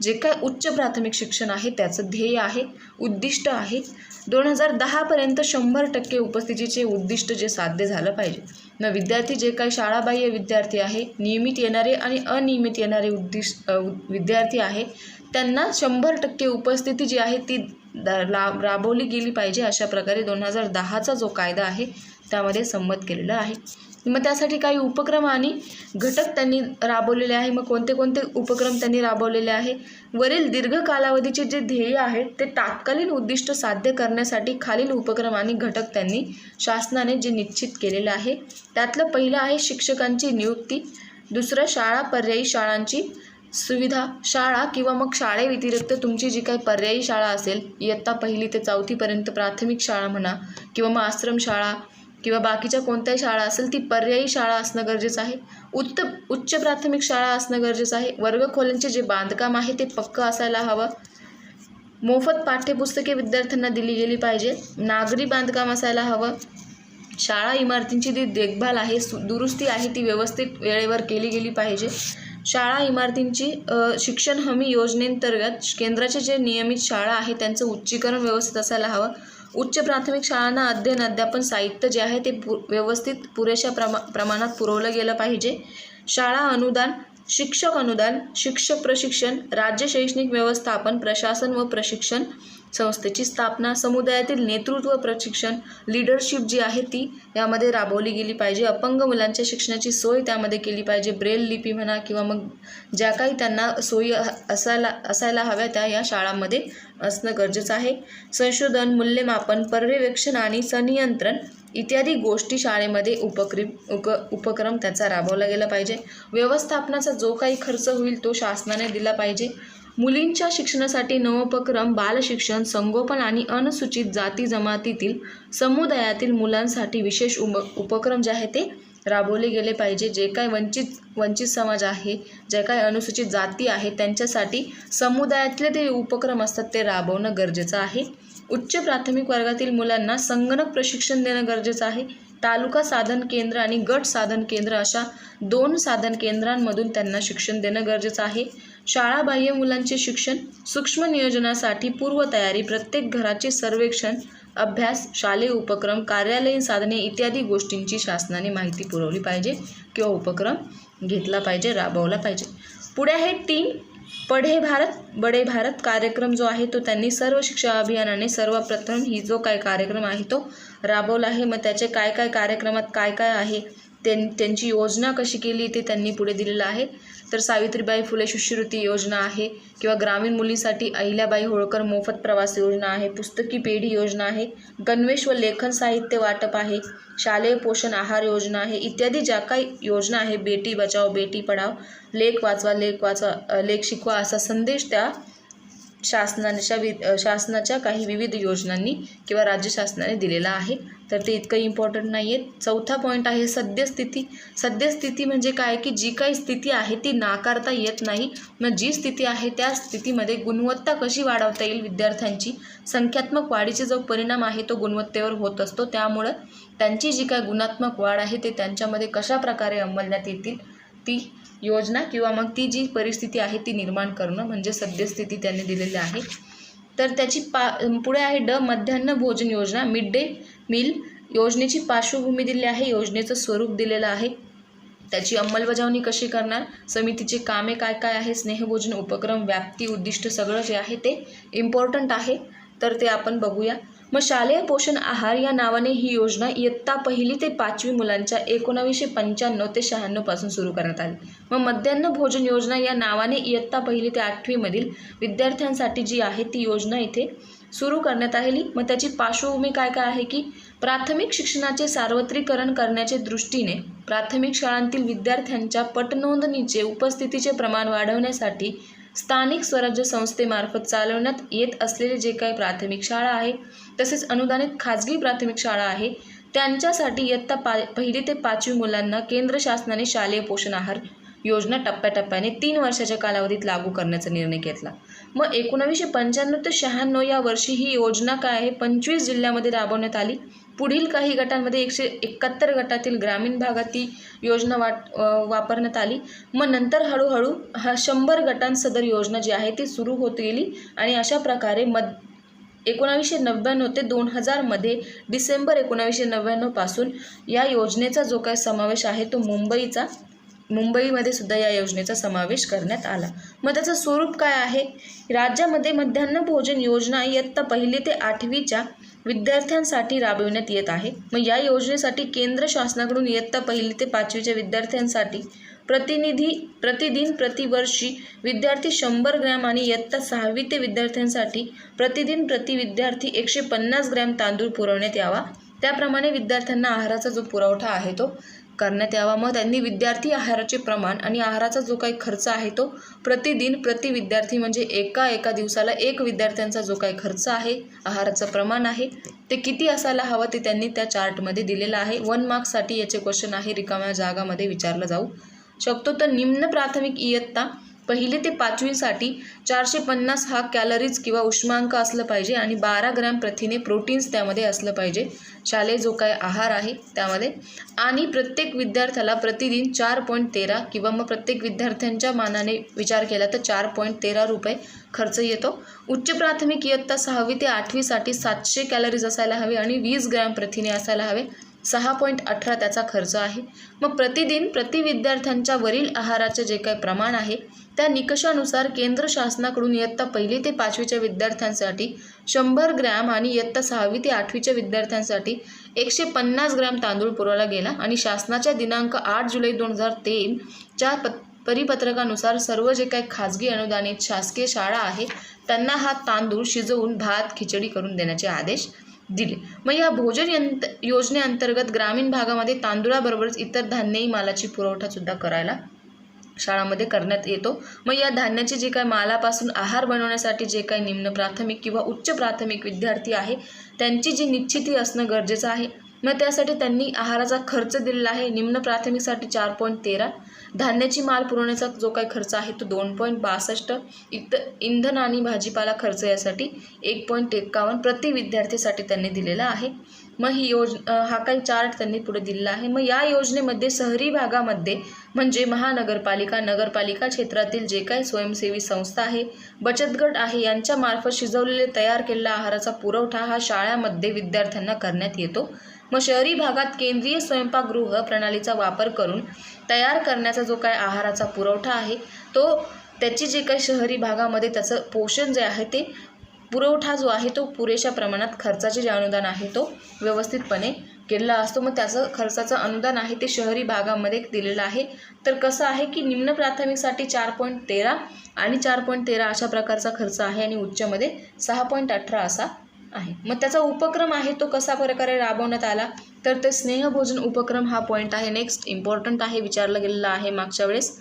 जे काय उच्च प्राथमिक शिक्षण आहे त्याचं ध्येय आहे, उद्दिष्ट आहे. 2010 पर्यंत 100% उपस्थितीचे उद्दिष्ट जे साध्य झालं पाहिजे. मग विद्यार्थी जे काही शाळाबाह्य विद्यार्थी आहे, नियमित येणारे आणि अनियमित येणारे विद्यार्थी आहे त्यांना 100% उपस्थिती जी आहे ती राबवली गेली पाहिजे. अशा प्रकारे 2010चा जो कायदा आहे त्यामध्ये संमत केलेला आहे. मग त्यासाठी काही उपक्रम आणि घटक त्यांनी राबवलेले आहे. मग कोणते कोणते उपक्रम त्यांनी राबवलेले आहे. वरील दीर्घ कालावधीचे जे ध्येय आहेत ते तात्कालीन उद्दिष्ट साध्य करण्यासाठी खालील उपक्रम आणि घटक त्यांनी शासनाने जे निश्चित केलेलं आहे. त्यातलं पहिलं आहे शिक्षकांची नियुक्ती. दुसरं शाळा, पर्यायी शाळांची सुविधा. शाळा किंवा मग शाळेव्यतिरिक्त तुमची जी काही पर्यायी शाळा असेल, इयत्ता 1ली ते 4थी पर्यंत प्राथमिक शाळा म्हणा किंवा मग आश्रमशाळा किंवा बाकीच्या कोणत्याही शाळा असेल ती पर्यायी शाळा असणं गरजेचं आहे. उच्च प्राथमिक शाळा असणं गरजेचं आहे. वर्गखोल्यांचे जे बांधकाम आहे ते पक्कं असायला हवं. मोफत पाठ्यपुस्तके विद्यार्थ्यांना दिली गेली पाहिजे. नागरी बांधकाम असायला हवं. शाळा इमारतींची जी देखभाल आहे, दुरुस्ती आहे ती व्यवस्थित वेळेवर केली गेली पाहिजे. शाळा इमारतींची शिक्षण हमी योजनेअंतर्गत केंद्राचे जे नियमित शाळा आहे त्यांचं उच्चीकरण व्यवस्थित असायला हवं. उच्च प्राथमिक शाळांना अध्ययन अध्यापन साहित्य जे आहे ते व्यवस्थित पुरेशा प्रमाणात पुरवलं गेलं पाहिजे. शाळा अनुदान, शिक्षक अनुदान, शिक्षक प्रशिक्षण, राज्य शैक्षणिक व्यवस्थापन, प्रशासन व प्रशिक्षण संस्थेची स्थापना, समुदायातील नेतृत्व प्रशिक्षण, लीडरशिप जी आहे ती यामध्ये राबवली गेली पाहिजे. अपंग मुलांच्या शिक्षणाची सोय त्यामध्ये केली पाहिजे. ब्रेल लिपी म्हणा किंवा मग ज्या काही त्यांना सोयी असायला हव्या त्या या शाळांमध्ये असणं गरजेचं आहे. संशोधन, मूल्यमापन, पर्यवेक्षण आणि संनियंत्रण इत्यादी गोष्टी शाळेमध्ये उपक्रम त्याचा राबवला गेला पाहिजे. व्यवस्थापनाचा जो काही खर्च होईल तो शासनाने दिला पाहिजे. मुलींच्या शिक्षणासाठी नवोपक्रम, बालशिक्षण, संगोपन आणि अनुसूचित जाती जमातीतील समुदायातील मुलांसाठी विशेष उपक्रम जे आहे ते राबवले गेले पाहिजे. जे काय वंचित समाज आहे, जे काय अनुसूचित जाती आहे त्यांच्यासाठी समुदायातले ते उपक्रम असतात ते राबवणं गरजेचं आहे. उच्च प्राथमिक वर्गातील मुलांना संगणक प्रशिक्षण देणं गरजेचं आहे. तालुका साधन केंद्र आणि गट साधन केंद्र अशा 2 साधन केंद्रांमधून त्यांना शिक्षण देणं गरजेचं आहे. शाळाबाह्य मुलांचे शिक्षण, सूक्ष्म नियोजनासाठी पूर्वतयारी, प्रत्येक घराचे सर्वेक्षण, अभ्यास, शालेय उपक्रम, कार्यालयीन साधने इत्यादी गोष्टींची शासनाने माहिती पुरवली पाहिजे किंवा उपक्रम घेतला पाहिजे, राबवला पाहिजे. पुढे आहे 3 पढे भारत बडे भारत कार्यक्रम जो आहे तो त्यांनी सर्व शिक्षा अभियानाने सर्वप्रथम ही जो काय कार्यक्रम आहे तो राबवला आहे. मग त्याचे काय कार्यक्रमात काय आहे त्यांची योजना कशी केली ते त्यांनी पुढे दिलेलं आहे. तर सावित्रीबाई फुले शिष्यवृत्ती योजना आहे, किंवा ग्रामीण मुलींसाठी अहिल्याबाई होळकर मोफत प्रवास योजना आहे, पुस्तकी पेढी योजना आहे, गणवेश व लेखन साहित्य वाटप आहे, शालेय पोषण आहार योजना आहे, इत्यादी ज्या काही योजना आहे, बेटी बचाओ बेटी पढाओ, लेख वाचवा लेख शिकवा असा संदेश त्या शासनाच्या काही विविध योजनांनी किंवा राज्य शासनाने दिलेला आहे. तर ते इतकं इम्पॉर्टंट नाही आहे. चौथा पॉईंट आहे सद्यस्थिती. सद्यस्थिती म्हणजे काय की जी काही स्थिती आहे ती नाकारता येत नाही. मग जी स्थिती आहे त्या स्थितीमध्ये गुणवत्ता कशी वाढवता येईल विद्यार्थ्यांची, संख्यात्मक वाढीचे जो परिणाम आहे तो गुणवत्तेवर होत असतो. त्यामुळं त्यांची जी काय गुणात्मक वाढ आहे ते त्यांच्यामध्ये कशा प्रकारे अंमलण्यात येतील ती योजना किंवा मग ती जी परिस्थिती आहे ती निर्माण करणं म्हणजे सद्यस्थिती त्यांनी दिलेली आहे. तर त्याची पुढे आहे ड मध्यान्ह भोजन योजना, मिड डे मील योजनेची पार्श्वभूमी दिली आहे, योजनेचं स्वरूप दिलेलं आहे, त्याची अंमलबजावणी कशी करणार, समितीची कामे काय काय आहे, स्नेहभोजन उपक्रम, व्याप्ती, उद्दिष्ट सगळं जे आहे ते इम्पॉर्टंट आहे. तर ते आपण बघूया. मग शालेय पोषण आहार या नावाने ही योजना इयत्ता 1 ते 5वी मुलांच्या 1995 ते 96 पासून सुरू करण्यात आली. मग मध्यान्ह भोजन योजना या नावाने इयत्ता 1 ते 8वी मधील विद्यार्थ्यांसाठी जी आहे ती योजना इथे सुरू करण्यात आली. मग त्याची पार्श्वभूमी काय काय आहे की प्राथमिक शिक्षणाचे सार्वत्रिकरण करण्याच्या दृष्टीने प्राथमिक शाळांतील विद्यार्थ्यांच्या पटनोंदणीचे उपस्थितीचे प्रमाण वाढवण्यासाठी स्थानिक स्वराज्य संस्थेमार्फत चालवण्यात येत असलेले जे काही प्राथमिक शाळा आहे तसेच अनुदानित खाजगी प्राथमिक शाळा आहे त्यांच्यासाठी इयत्ता 1 ते 5वी मुलांना केंद्र शासनाने शालेय पोषण आहार योजना टप्प्याटप्प्याने 3 वर्षाच्या कालावधीत लागू करण्याचा निर्णय घेतला. मग 1995 ते 96 या वर्षी ही योजना काय आहे 25 जिल्ह्यामध्ये राबवण्यात आली. पुढील काही गटांमध्ये 171 गटातील ग्रामीण भागात ती योजना वापरण्यात आली. मग नंतर हळूहळू 100 गटांत सदर योजना जी आहे ती सुरू होत गेली आणि अशा प्रकारे 1999 ते 2000 मध्ये डिसेंबर 1999 पासून या योजनेचा जो काही समावेश आहे तो मुंबईमध्ये सुद्धा या योजनेचा समावेश करण्यात आला. मग त्याचं स्वरूप काय आहे, राज्यामध्ये मध्यान्ह भोजन योजना इयत्ता 1 ते 8वीच्या विद्यार्थ्यांसाठी राबविण्यात येत आहे. मग या योजनेसाठी केंद्र शासनाकडून इयत्ता 1 ते 5वीच्या विद्यार्थ्यांसाठी प्रतिवर्षी विद्यार्थी 100 ग्रॅम आणि इयत्ता 6वी ते विद्यार्थ्यांसाठी प्रति विद्यार्थी 150 ग्रॅम तांदूळ पुरवण्यात यावा. त्याप्रमाणे विद्यार्थ्यांना आहाराचा जो पुरवठा आहे तो करण्यात यावा. मग त्यांनी विद्यार्थी आहाराचे प्रमाण आणि आहाराचा जो काही खर्च आहे तो प्रति विद्यार्थी म्हणजे एका दिवसाला एक विद्यार्थ्यांचा जो काही खर्च आहे आहाराचं प्रमाण आहे ते किती असायला हवं ते त्यांनी त्या चार्टमध्ये दिलेलं आहे. 1 मार्क्ससाठी याचे क्वेश्चन आहे, रिकाम्या जागामध्ये विचारलं जाऊ शकतो. तर निम्न प्राथमिक इयत्ता 1 ते 5वीसाठी 450 हा कॅलरीज किंवा उष्मांक असलं पाहिजे आणि 12 ग्रॅम प्रथिने प्रोटीन्स त्यामध्ये असलं पाहिजे शालेय जो काय आहार आहे त्यामध्ये. आणि प्रत्येक विद्यार्थ्याला प्रतिदिन 4.13 किंवा मग प्रत्येक विद्यार्थ्यांच्या मानाने विचार केला तर 4.13 रुपये खर्च येतो. उच्च प्राथमिक इयत्ता 6वी ते 8वीसाठी 700 कॅलरीज असायला हवे आणि 20 ग्रॅम प्रथिने असायला हवे. 6.18 त्याचा खर्च आहे. मग प्रतिदिन प्रति विद्यार्थ्यांच्या वरील आहाराचे जे काही प्रमाण आहे त्या निकषानुसार केंद्र शासनाकडून इयत्ता 1 ते 5वीच्या विद्यार्थ्यांसाठी 100 ग्रॅम आणि इयत्ता 6वी ते 8वीच्या विद्यार्थ्यांसाठी 150 ग्रॅम तांदूळ पुरवला गेला आणि शासनाच्या दिनांक 8 जुलै 2003च्या परिपत्रकानुसार सर्व जे काही खाजगी अनुदानित शासकीय शाळा आहे त्यांना हा तांदूळ शिजवून भात खिचडी करून देण्याचे आदेश दिले. मग या भोजन योजनेअंतर्गत ग्रामीण भागामध्ये तांदूळाबरोबरच इतर धान्यही मालाची पुरवठा सुद्धा करायला शाळांमध्ये करण्यात येतो. मग या धान्याची जे काही मालापासून आहार बनवण्यासाठी जे काही निम्न प्राथमिक किंवा उच्च प्राथमिक विद्यार्थी आहे त्यांची जी निश्चिती असणं गरजेचं आहे. मग त्यासाठी त्यांनी आहाराचा खर्च दिलेला आहे. निम्न प्राथमिकसाठी 4.13, धान्याची माल पुरवण्याचा जो काही खर्च आहे तो 2.62, इंधन आणि भाजीपाला खर्च यासाठी 1.51 प्रति विद्यार्थीसाठी त्यांनी दिलेला आहे. मग ही हा काही चार्ट त्यांनी पुढे दिलेला आहे. मग या योजनेमध्ये शहरी भागामध्ये म्हणजे महानगरपालिका नगरपालिका क्षेत्रातील जे काही स्वयंसेवी संस्था आहे बचत गट आहे यांच्यामार्फत शिजवलेले तयार केलेला आहाराचा पुरवठा हा शाळांमध्ये विद्यार्थ्यांना करण्यात येतो. मग शहरी भागात केंद्रीय स्वयंपाकगृह प्रणालीचा वापर करून तयार करण्याचा जो काही आहाराचा पुरवठा आहे तो त्याची जे काही शहरी भागामध्ये त्याचं पोषण जे आहे ते पुरवठा जो आहे तो पुरेशा प्रमाणात, खर्चाचे जे अनुदान आहे तो व्यवस्थितपणे केलेला असतो. मग त्याचं खर्चाचं अनुदान आहे ते शहरी भागामध्ये दिलेलं आहे. तर कसं आहे की निम्न प्राथमिकसाठी 4.13 आणि 4.13 अशा प्रकारचा खर्च आहे आणि उच्चमध्ये 6.18 असा आहे. मग त्याचा उपक्रम आहे तो कसा प्रकारे राबवण्यात आला, तर ते स्नेहभोजन उपक्रम हा पॉईंट आहे. नेक्स्ट इम्पॉर्टंट आहे, विचारला गेलेला आहे मागच्या वेळेस.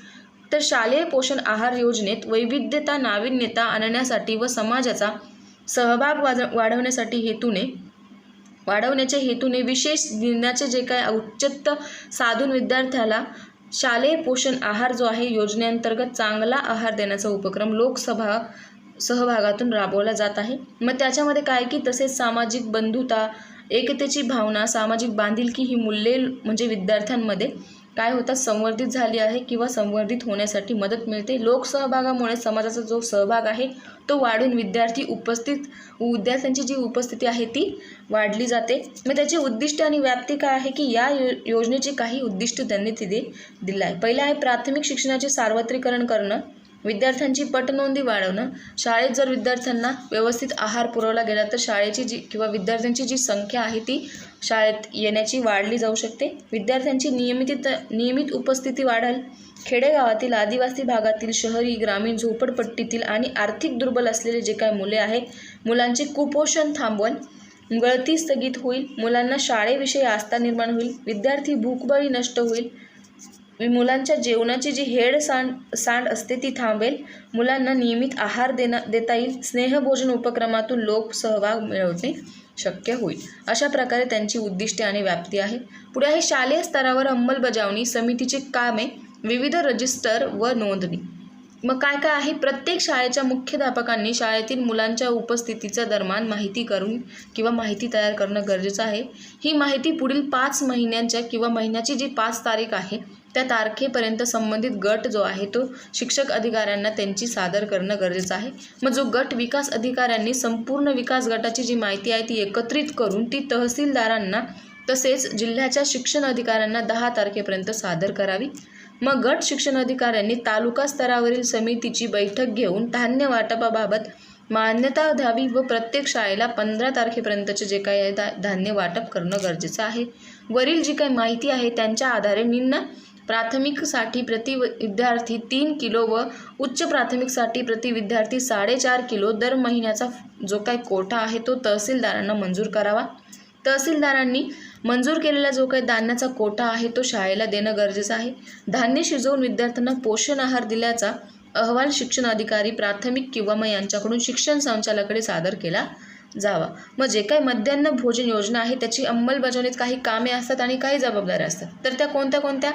तर शालेय पोषण आहार योजनेत वैविध्यता, नाविन्यता आणण्यासाठी व समाजाचा सहभाग वाढवण्याच्या हेतूने विशेष दिनाचे जे काय औचित्य साधून विद्यार्थ्याला शालेय पोषण आहार जो आहे योजनेअंतर्गत चांगला आहार देण्याचा उपक्रम लोकसभा सहभागातून राबवला जात आहे. मग त्याच्यामध्ये काय की तसेच सामाजिक बंधुता, एकतेची भावना, सामाजिक बांधिलकी ही मूल्ये म्हणजे विद्यार्थ्यांमध्ये काय होतात, संवर्धित झाली आहे किंवा संवर्धित होण्यासाठी मदत मिळते. लोकसहभागामुळे समाजाचा जो सहभाग आहे तो वाढून विद्यार्थ्यांची जी उपस्थिती आहे ती वाढली जाते. मग त्याची उद्दिष्ट आणि व्याप्ती काय आहे की या योजनेची काही उद्दिष्ट त्यांनी तिथे दिलं आहे. पहिलं आहे प्राथमिक शिक्षणाचे सार्वत्रिकरण करणं, विद्यार्थ्यांची पटनोंदी वाढवणं. शाळेत जर विद्यार्थ्यांना व्यवस्थित आहार पुरवला गेला तर शाळेची जी किंवा विद्यार्थ्यांची जी संख्या आहे ती शाळेत येण्याची वाढली जाऊ शकते. विद्यार्थ्यांची नियमित उपस्थिती वाढेल. खेडेगावातील, आदिवासी भागातील, शहरी, ग्रामीण, झोपडपट्टीतील आणि आर्थिक दुर्बल असलेले जे काही मुले आहेत, मुलांचे कुपोषण थांबवून, गळती स्थगित होईल. मुलांना शाळेविषयी आस्था निर्माण होईल. विद्यार्थी भूकबळी नष्ट होईल. मुलांच्या जेवणाची जी सांड असते ती थांबेल. मुलांना नियमित आहार देता येईल. स्नेहभोजन उपक्रमातून लोक सहभाग मिळवणे शक्य होईल. अशा प्रकारे त्यांची उद्दिष्टे आणि व्याप्ती आहे. पुढे आहे शालेय स्तरावर अंमलबजावणी समितीची कामे, विविध रजिस्टर व नोंदणी. मग काय काय आहे, प्रत्येक शाळेच्या मुख्याध्यापकांनी शाळेतील मुलांच्या उपस्थितीचा दरम्यान माहिती करून किंवा माहिती तयार करणं गरजेचं आहे. ही माहिती पुढील 5 महिन्यांच्या किंवा महिन्याची जी 5 तारीख आहे त्या तारखेपर्यंत संबंधित गट जो आहे तो शिक्षक अधिकाऱ्यांना त्यांची सादर करणं गरजेचं आहे. मग जो गट विकास अधिकाऱ्यांनी संपूर्ण विकास गटाची जी माहिती आहे ती एकत्रित करून ती तहसीलदारांना तसेच जिल्ह्याच्या शिक्षण अधिकाऱ्यांना 10 तारखेपर्यंत सादर करावी. मग गट शिक्षण अधिकाऱ्यांनी तालुका स्तरावरील समितीची बैठक घेऊन धान्य वाटपाबाबत मान्यता द्यावी व प्रत्येक शाळेला 15 तारखेपर्यंतचे जे काही धान्य वाटप करणं गरजेचं आहे. वरील जी काही माहिती आहे त्यांच्या आधारे निम्न प्राथमिकसाठी प्रति विद्यार्थी 3 किलो व उच्च प्राथमिकसाठी प्रति विद्यार्थी 4.5 किलो दर महिन्याचा जो काही कोटा आहे तो तहसीलदारांना मंजूर करावा. तहसीलदारांनी मंजूर केलेला जो काही धान्याचा कोटा आहे तो शाळेला देणं गरजेचं आहे. धान्य शिजवून विद्यार्थ्यांना पोषण आहार दिल्याचा अहवाल शिक्षण अधिकारी, प्राथमिक किंवा मग यांच्याकडून शिक्षण संचालकाकडे सादर केला जावा. मग जे काही मध्यान्ह भोजन योजना आहे त्याची अंमलबजावणीत काही कामे असतात आणि काही जबाबदाऱ्या असतात. तर त्या कोणत्या?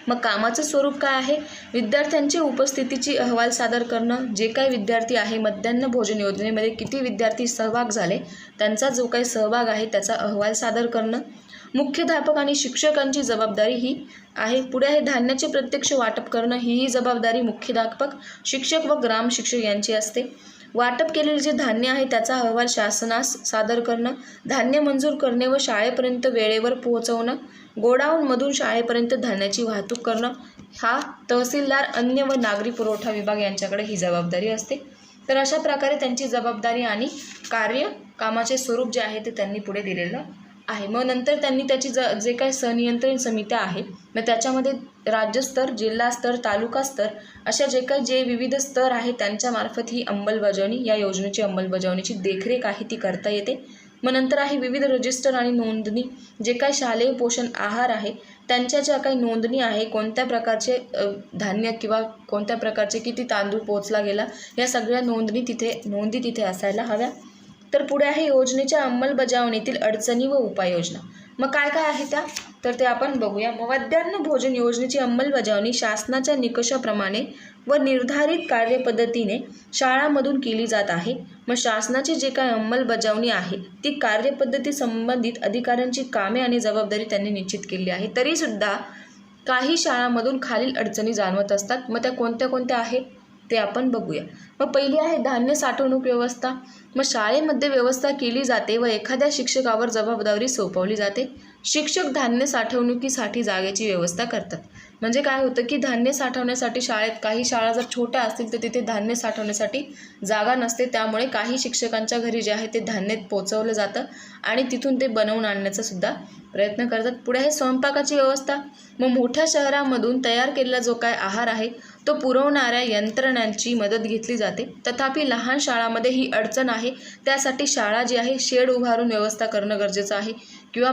मग कामाचं स्वरूप काय आहे, विद्यार्थ्यांची उपस्थितीची अहवाल सादर करणं. जे काही विद्यार्थी आहे मध्यान्ह भोजन योजनेमध्ये किती विद्यार्थी सहभाग झाले त्यांचा जो काही सहभाग आहे त्याचा अहवाल सादर करणं. मुख्याध्यापक आणि शिक्षकांची जबाबदारी ही आहे. पुढे आहे धान्याचे प्रत्यक्ष वाटप करणं. ही जबाबदारी मुख्याध्यापक, शिक्षक व ग्रामशिक्षक यांची असते. वाटप केलेले जे धान्य आहे त्याचा अहवाल शासनास सादर करणं. धान्य मंजूर करणे व शाळेपर्यंत वेळेवर पोहोचवणं. गोडाऊनमधून शाळेपर्यंत धान्याची वाहतूक करणं हा तहसीलदार, अन्न व नागरी पुरवठा विभाग यांच्याकडे ही जबाबदारी असते. तर अशा प्रकारे त्यांची जबाबदारी आणि कामाचे स्वरूप जे आहे ते त्यांनी पुढे दिलेलं आहे. मग नंतर त्यांनी त्याची जे काही संनियंत्रण समित्या आहेत मग त्याच्यामध्ये राज्यस्तर, जिल्हास्तर, तालुका स्तर अशा जे विविध स्तर आहेत त्यांच्यामार्फत ही अंमलबजावणी, या योजनेची अंमलबजावणीची देखरेख आहे ती करता येते. मग नंतर आहे विविध रजिस्टर आणि नोंदणी. जे काही शालेय पोषण आहार आहे त्यांच्या ज्या काही नोंदणी आहे, कोणत्या प्रकारचे धान्य किंवा कोणत्या प्रकारचे किती तांदूळ पोहोचला गेला या सगळ्या नोंदी तिथे असायला हव्या. तर पुढे आहे योजनेच्या अंमलबजावणीतील अडचणी व उपाययोजना. मग काय आहे त्या, तर ते आपण बघूया. मध्यान्ह भोजन योजनेची अंमलबजावणी शासनाच्या निकषाप्रमाणे व निर्धारित कार्यपद्धतीने शाळांमधून केली जात आहे. मग शासनाची जे काही अंमलबजावणी आहे ती कार्यपद्धती संबंधित अधिकाऱ्यांची कामे आणि जबाबदारी त्यांनी निश्चित केली आहे. तरीसुद्धा काही शाळांमधून खालील अडचणी जाणवत असतात. मग त्या कोणत्या आहेत ते आपण बघूया. मग पहिली आहे धान्य साठवणूक व्यवस्था. मग शाळेमध्ये व्यवस्था केली जाते व एखाद्या शिक्षकावर जबाबदारी सोपवली जाते. शिक्षक धान्य साठवणुकीसाठी जागेची व्यवस्था करतात. म्हणजे काय होतं की धान्य साठवण्यासाठी शाळेत काही शाळा जर छोट्या असतील तर तिथे धान्य साठवण्यासाठी जागा नसते, त्यामुळे काही शिक्षकांच्या घरी जे आहे ते धान्य पोचवलं जातं आणि तिथून ते बनवून आणण्याचा सुद्धा प्रयत्न करतात. पुढे आहे स्वयंपाकाची व्यवस्था. मग मोठ्या शहरामधून तयार केलेला जो काय आहार आहे तो पुरवणाऱ्या यंत्रणांची मदत घेतली जाते. तथापि लहान शाळांमध्ये ही अडचण आहे, त्यासाठी शाळा जी आहे शेड उभारून व्यवस्था करणं गरजेचं आहे किंवा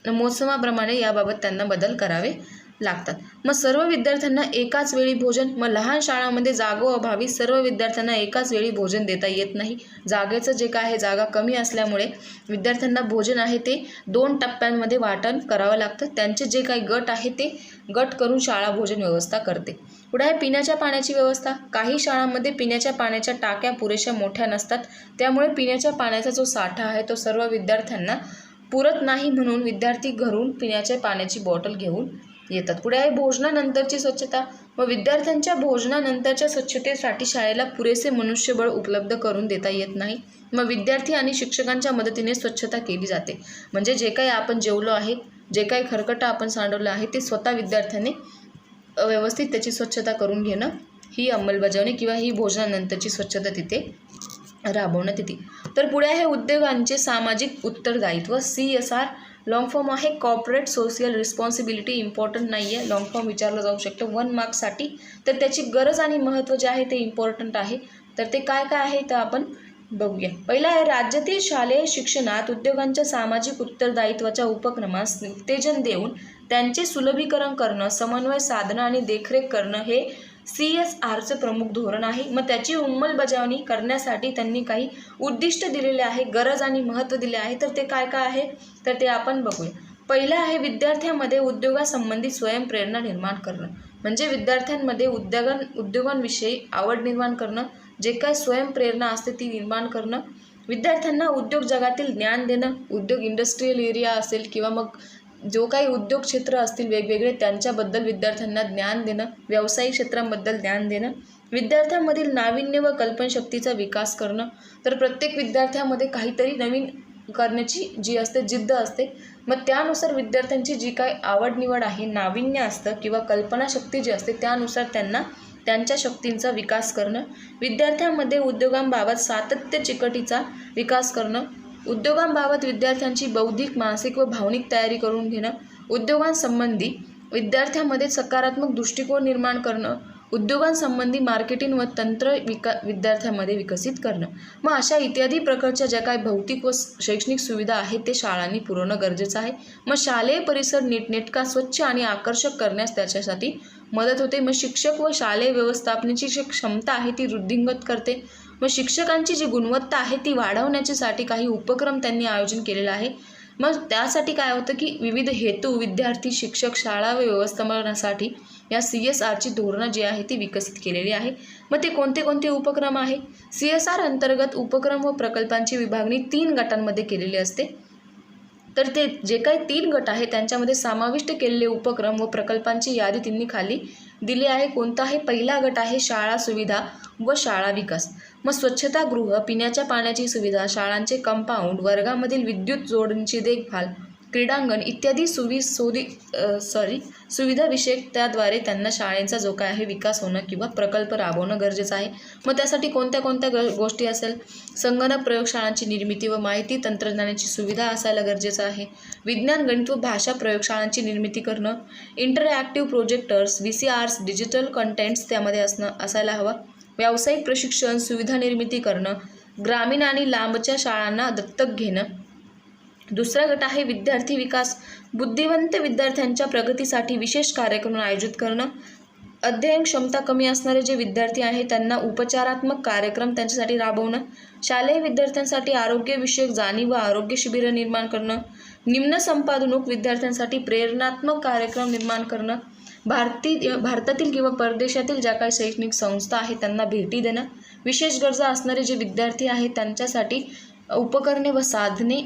मोसमाप्रमाणे याबाबत त्यांना बदल करावे लागतात. मग सर्व विद्यार्थ्यांना एकाच वेळी भोजन. मग लहान शाळांमध्ये जागोअभावी सर्व विद्यार्थ्यांना एकाच वेळी भोजन देता येत नाही. जागेचं जे काय आहे जागा कमी असल्यामुळे विद्यार्थ्यांना भोजन आहे ते 2 टप्प्यांमध्ये वाटण करावं लागतं. त्यांचे जे काही गट आहे ते गट करून शाळा भोजन व्यवस्था करते. पुढे आहे पिण्याच्या पाण्याची व्यवस्था. काही शाळांमध्ये पिण्याच्या पाण्याच्या टाक्या पुरेशा मोठ्या नसतात, त्यामुळे पिण्याच्या पाण्याचा जो साठा आहे तो सर्व विद्यार्थ्यांना पुरत नाही, म्हणून विद्यार्थी घरून पिण्याच्या पाण्याची बॉटल घेऊन येतात. पुढे आहे भोजनानंतरची स्वच्छता. व विद्यार्थ्यांच्या भोजनानंतरच्या स्वच्छतेसाठी शाळेला पुरेसे मनुष्यबळ उपलब्ध करून देता येत नाही. मग विद्यार्थी आणि शिक्षकांच्या मदतीने स्वच्छता केली जाते. म्हणजे जे काही आपण जेवलो आहे, जे काही खरकटं आपण सांडवलं आहे ते स्वतः विद्यार्थ्यांनी व्यवस्थित त्याची स्वच्छता करून घेणं ही अंमलबजावणी किंवा ही भोजनानंतरची स्वच्छता तिथे राबवण्यात येते. तर पुढे आहे उद्योगांचे सामाजिक उत्तरदायित्व. CSR लॉंग फॉर्म आहे कॉर्पोरेट सोशल रिस्पॉन्सिबिलिटी. इम्पॉर्टंट नाही आहे, लॉंग फॉर्म विचारलं जाऊ शकतं 1 मार्क्ससाठी. तर त्याची गरज आणि महत्त्व जे आहे ते इम्पॉर्टंट आहे. तर ते काय काय आहे तर आपण बघूया. पहिला आहे राज्यातील शालेय शिक्षणात उद्योगांच्या सामाजिक उत्तरदायित्वाच्या उपक्रमास उत्तेजन देऊन त्यांचे सुलभीकरण करणं, समन्वय साधणं आणि देखरेख करणं हे CSRचं प्रमुख धोरण आहे. मग त्याची अंमलबजावणी करण्यासाठी त्यांनी काही उद्दिष्ट दिलेले आहे, गरज आणि महत्त्व दिले आहे. तर ते काय काय आहे तर ते आपण बघूया. पहिलं आहे विद्यार्थ्यांमध्ये उद्योगासंबंधी स्वयंप्रेरणा निर्माण करणं. म्हणजे विद्यार्थ्यांमध्ये उद्योगांविषयी आवड निर्माण करणं, जे काय स्वयंप्रेरणा असते ती निर्माण करणं. विद्यार्थ्यांना उद्योग जगातील ज्ञान देणं. उद्योग इंडस्ट्रियल एरिया असेल किंवा मग जो काही उद्योग क्षेत्र असतील वेगवेगळे त्यांच्याबद्दल विद्यार्थ्यांना ज्ञान देणं. व्यावसायिक क्षेत्रांबद्दल ज्ञान देणं. विद्यार्थ्यांमधील नाविन्य व कल्पनाशक्तीचा विकास करणं. तर प्रत्येक विद्यार्थ्यामध्ये काहीतरी नवीन करण्याची जी असते जिद्द असते, मग त्यानुसार विद्यार्थ्यांची जी काही आवड निवड आहे, नाविन्य असतं किंवा कल्पनाशक्ती जी असते त्यानुसार त्यांना त्यांच्या शक्तींचा विकास करणं. विद्यार्थ्यांमध्ये उद्योगांबाबत सातत्य चिकटीचा विकास करणं. उद्योगांबाबत विद्यार्थ्यांची बौद्धिक, मानसिक व भावनिक तयारी करून घेणं. उद्योगांसंबंधी विद्यार्थ्यांमध्ये सकारात्मक दृष्टिकोन निर्माण करणं. उद्योगांसंबंधी मार्केटिंग व तंत्र विद्यार्थ्यांमध्ये विकसित करणं. मग अशा इत्यादी प्रकारच्या ज्या काही भौतिक व शैक्षणिक सुविधा आहेत ते शाळांनी पुरवणं गरजेचं आहे. मग शालेय परिसर नीटनेटका, स्वच्छ आणि आकर्षक करण्यास त्याच्यासाठी मदत होते. मग शिक्षक व शालेय व्यवस्थापनाची जी क्षमता आहे ती वृद्धिंगत करते. मग शिक्षकांची जी गुणवत्ता आहे ती वाढवण्यासाठी काही उपक्रम त्यांनी आयोजन केलेला आहे. मग त्यासाठी काय होतं की विविध हेतू विद्यार्थी, शिक्षक, शाळा व व्यवस्थापनासाठी या CSRची धोरणं जी आहे ती विकसित केलेली आहे. मग ते कोणते कोणते उपक्रम आहे? CSR अंतर्गत उपक्रम व प्रकल्पांची विभागणी 3 गटांमध्ये केलेली असते. तर ते जे काही 3 गट आहे त्यांच्यामध्ये समाविष्ट केलेले उपक्रम व प्रकल्पांची यादी त्यांनी खाली दिली आहे. कोणता आहे? पहिला गट आहे शाळा सुविधा व शाळा विकास. मग स्वच्छतागृह, पिण्याच्या पाण्याची सुविधा, शाळांचे कंपाऊंड, वर्गामधील विद्युत जोडणीची देखभाल, क्रीडांगण इत्यादी सुविधाविषयक त्याद्वारे त्यांना शाळेचा जो काय आहे विकास होणं किंवा प्रकल्प राबवणं गरजेचं आहे. मग त्यासाठी कोणत्या कोणत्या गोष्टी असेल? संगणक प्रयोगशाळांची निर्मिती व माहिती तंत्रज्ञानाची सुविधा असायला गरजेचं आहे. विज्ञान, गणित व भाषा प्रयोगशाळांची निर्मिती करणं. Interactive projectors, VCRs, digital contents त्यामध्ये असायला हवा. व्यावसायिक प्रशिक्षण सुविधा निर्मिती करणं. ग्रामीण आणि लांबच्या शाळांना दत्तक घेणं. दुसरा गट आहे विद्यार्थी विकास. बुद्धिवंत विद्यार्थ्यांच्या प्रगतीसाठी विशेष कार्यक्रम आयोजित करणं. अध्ययन क्षमता कमी असणारे जे विद्यार्थी आहेत त्यांना उपचारात्मक कार्यक्रम त्यांच्यासाठी राबवणं. शालेय विद्यार्थ्यांसाठी आरोग्यविषयक जाणीव व आरोग्य शिबिरं निर्माण करणं. निम्न संपादनोक विद्यार्थ्यांसाठी प्रेरणात्मक कार्यक्रम निर्माण करणं. भारतातील किंवा परदेशातील ज्या काही शैक्षणिक संस्था आहेत त्यांना भेटी देणं. विशेष गरजा असणारे जे विद्यार्थी आहेत त्यांच्यासाठी उपकरणे व साधने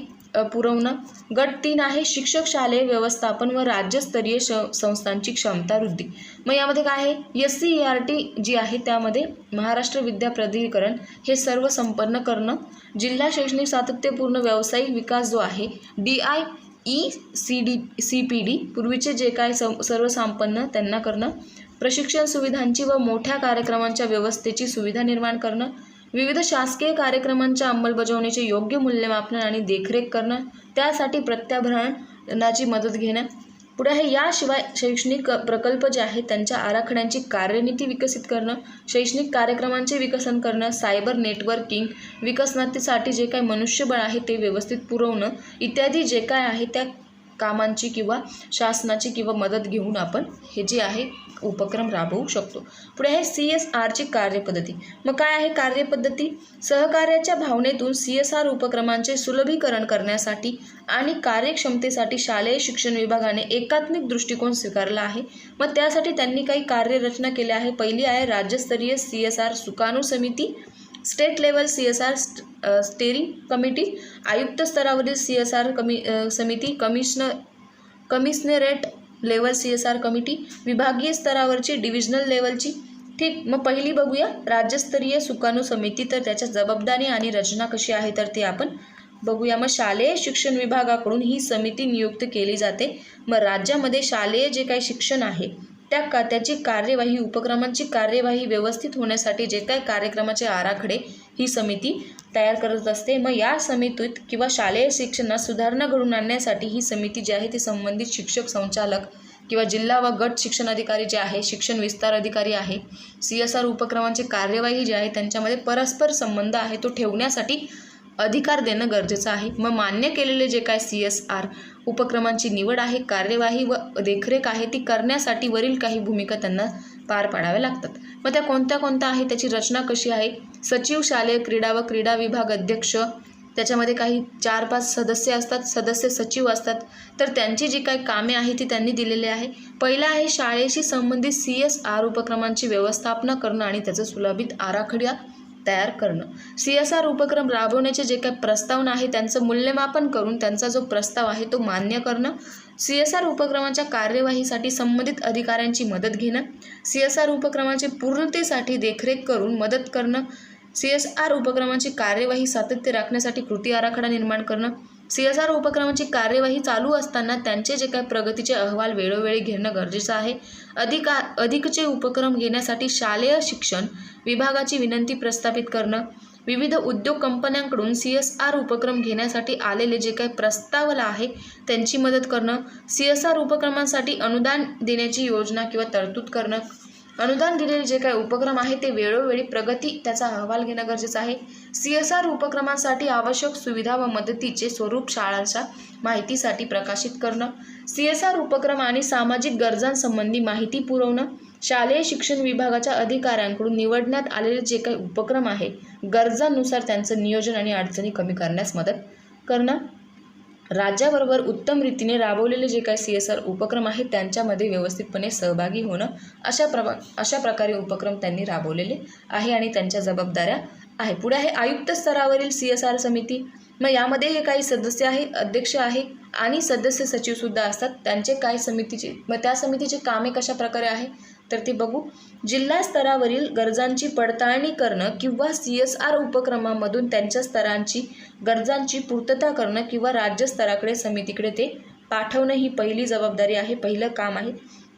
पुरवणं. गट 3 आहे शिक्षक, शालेय व्यवस्थापन व राज्यस्तरीय संस्थांची क्षमता वृद्धी. मग यामध्ये काय आहे? SCERT जी आहे त्यामध्ये महाराष्ट्र विद्या प्राधिकरण हे सर्व संपन्न करणं. जिल्हा शैक्षणिक सातत्यपूर्ण व्यावसायिक विकास जो आहे DI CPD पूर्वीचे जे काय सर्वसंपन्न त्यांना करणं, प्रशिक्षण सुविधांची व मोठ्या कार्यक्रमांच्या व्यवस्थेची सुविधा निर्माण करणं, विविध शासकीय कार्यक्रमांच्या अंमलबजावणीचे योग्य मूल्यमापन आणि देखरेख करणं, त्यासाठी प्रत्याभरणाची मदत घेणं. पुढे आहे याशिवाय शैक्षणिक प्रकल्प जे आहेत त्यांच्या आराखड्यांची कार्यनीती विकसित करणं, शैक्षणिक कार्यक्रमांचे विकसन करणं, सायबर नेटवर्किंग विकसनासाठी जे काही मनुष्यबळ आहे ते व्यवस्थित पुरवणं इत्यादी जे काय आहे त्या कामांची किंवा शासनाची किंवा मदत घेऊन आपण हे जे आहे उपक्रम राबवू शकतो. पुढे आहे CSRची कार्यपद्धती. मग काय आहे कार्यपद्धती? सहकार्याच्या भावनेतून CSR उपक्रमांचे सुलभीकरण करण्यासाठी आणि कार्यक्षमतेसाठी शालेय शिक्षण विभागाने एकात्मिक दृष्टिकोन स्वीकारला आहे. मग त्यासाठी त्यांनी काही कार्यरचना केल्या आहे. पहिली आहे राज्यस्तरीय CSR सुकाणू समिती, state level CSR steering committee, आयुक्त स्तरावरील CSR समिती, कमिशनरेट लेवल CSR कमिटी, विभागीय स्तरावरची डिव्हिजनल लेवलची. ठीक, मग पहिली बघूया राज्यस्तरीय सुकाणू समिती. तर त्याच्या जबाबदारी आणि रचना कशी आहे तर ते आपण बघूया. मग शालेय शिक्षण विभागाकडून ही समिती नियुक्त केली जाते. मग राज्यामध्ये शालेय जे काही शिक्षण आहे त्याची कार्यवाही, उपक्रमांची कार्यवाही व्यवस्थित होण्यासाठी जे काही कार्यक्रमाचे आराखडे ही समिती तयार करत असते. मग या समितीत किंवा शालेय शिक्षणात सुधारणा घडवून आणण्यासाठी ही समिती जी आहे ती संबंधित शिक्षक, संचालक किंवा जिल्हा व गट शिक्षण अधिकारी जे आहे, शिक्षण विस्तार अधिकारी आहे, CSR उपक्रमांची कार्यवाही जी आहे त्यांच्यामध्ये परस्पर संबंध आहे तो ठेवण्यासाठी अधिकार देणं गरजेचं आहे. मग मान्य केलेले जे काय CSR उपक्रमांची निवड आहे, कार्यवाही व देखरेख आहे ती करण्यासाठी वरील काही भूमिका त्यांना पार पाडाव्या लागतात. मग त्या कोणत्या आहे, त्याची रचना कशी आहे? सचिव शालेय क्रीडा व क्रीडा विभाग अध्यक्ष, त्याच्यामध्ये काही 4-5 सदस्य असतात, सदस्य सचिव असतात. तर त्यांची जी काही कामे आहे ती त्यांनी दिलेली आहे. पहिलं आहे शाळेशी संबंधित CSR उपक्रमांची व्यवस्थापना करणं आणि त्याचं सुलभित आराखडा तयार करणं. CSR उपक्रम राबवण्याचे जे काही प्रस्तावना आहे त्यांचं मूल्यमापन करून त्यांचा जो प्रस्ताव आहे तो मान्य करणं. CSR उपक्रमाच्या कार्यवाहीसाठी संबंधित अधिकाऱ्यांची मदत घेणं. CSR उपक्रमाच्या पूर्णतेसाठी देखरेख करून मदत करणं. CSR उपक्रमाची कार्यवाही सातत्य राखण्यासाठी कृती आराखडा निर्माण करणं. CSR उपक्रमाची कार्यवाही चालू असताना त्यांचे जे काही प्रगतीचे अहवाल वेळोवेळी घेणं गरजेचं आहे. अधिकचे उपक्रम घेण्यासाठी शालेय शिक्षण विभागाची विनंती प्रस्थापित करणं. विविध उद्योग कंपन्यांकडून CSR उपक्रम घेण्यासाठी आलेले जे काही प्रस्तावना आहे त्यांची मदत करणं. CSR उपक्रमांसाठी अनुदान देण्याची योजना किंवा तरतूद करणं. अनुदान दिलेले जे काही उपक्रम आहे ते वेळोवेळी प्रगती त्याचा अहवाल घेणं गरजेचं आहे. CSR उपक्रमांसाठी आवश्यक सुविधा व मदतीचे स्वरूप शाळांच्या माहितीसाठी प्रकाशित करणं. CSR उपक्रम आणि सामाजिक गरजांसंबंधी माहिती पुरवणं. शालेय शिक्षण विभागाच्या अधिकाऱ्यांकडून निवडण्यात आलेले जे काही उपक्रम आहे गरजांनुसार त्यांचं नियोजन आणि अडचणी कमी करण्यास मदत करणं. राज्याबरोबर उत्तम रीतीने राबवलेले जे काही CSR उपक्रम आहेत त्यांच्यामध्ये व्यवस्थितपणे सहभागी होणं. अशा प्रकारे उपक्रम त्यांनी राबवलेले आहे आणि त्यांच्या जबाबदाऱ्या आहे. पुढे आहे आयुक्त स्तरावरील CSR समिती. मग यामध्ये हे काही सदस्य आहे, अध्यक्ष आहे आणि सदस्य सचिवसुद्धा असतात. त्यांचे काय समितीचे मग त्या समितीचे कामे कशा प्रकारे आहे तर ते बघू. जिल्हा स्तरावरील गरजांची पडताळणी करणं किंवा CSR उपक्रमामधून त्यांच्या स्तरांची गरजांची पूर्तता करणं किंवा राज्य स्तराकडे समितीकडे ते पाठवणं ही पहिली जबाबदारी आहे, पहिलं काम आहे.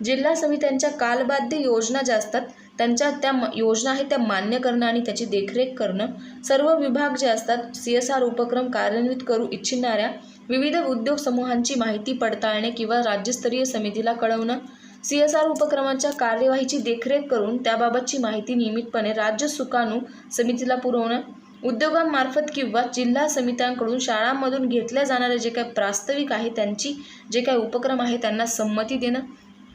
जिल्हा समित्यांच्या कालबाध्य योजना ज्या असतात त्यांच्या त्या योजना आहेत त्या मान्य करणं आणि त्याची देखरेख करणं. सर्व विभाग जे असतात CSR उपक्रम कार्यान्वित करू इच्छिणाऱ्या विविध उद्योग समूहांची माहिती पडताळणे किंवा राज्यस्तरीय समितीला कळवणं. CSR उपक्रमांच्या कार्यवाहीची देखरेख करून त्याबाबतची माहिती नियमितपणे राज्य सुकाणू समितीला पुरवणं. उद्योगांमार्फत किंवा जिल्हा समित्यांकडून शाळांमधून घेतल्या जाणारे जे काही प्रास्ताविक आहे त्यांची जे काही उपक्रम आहे त्यांना संमती देणं.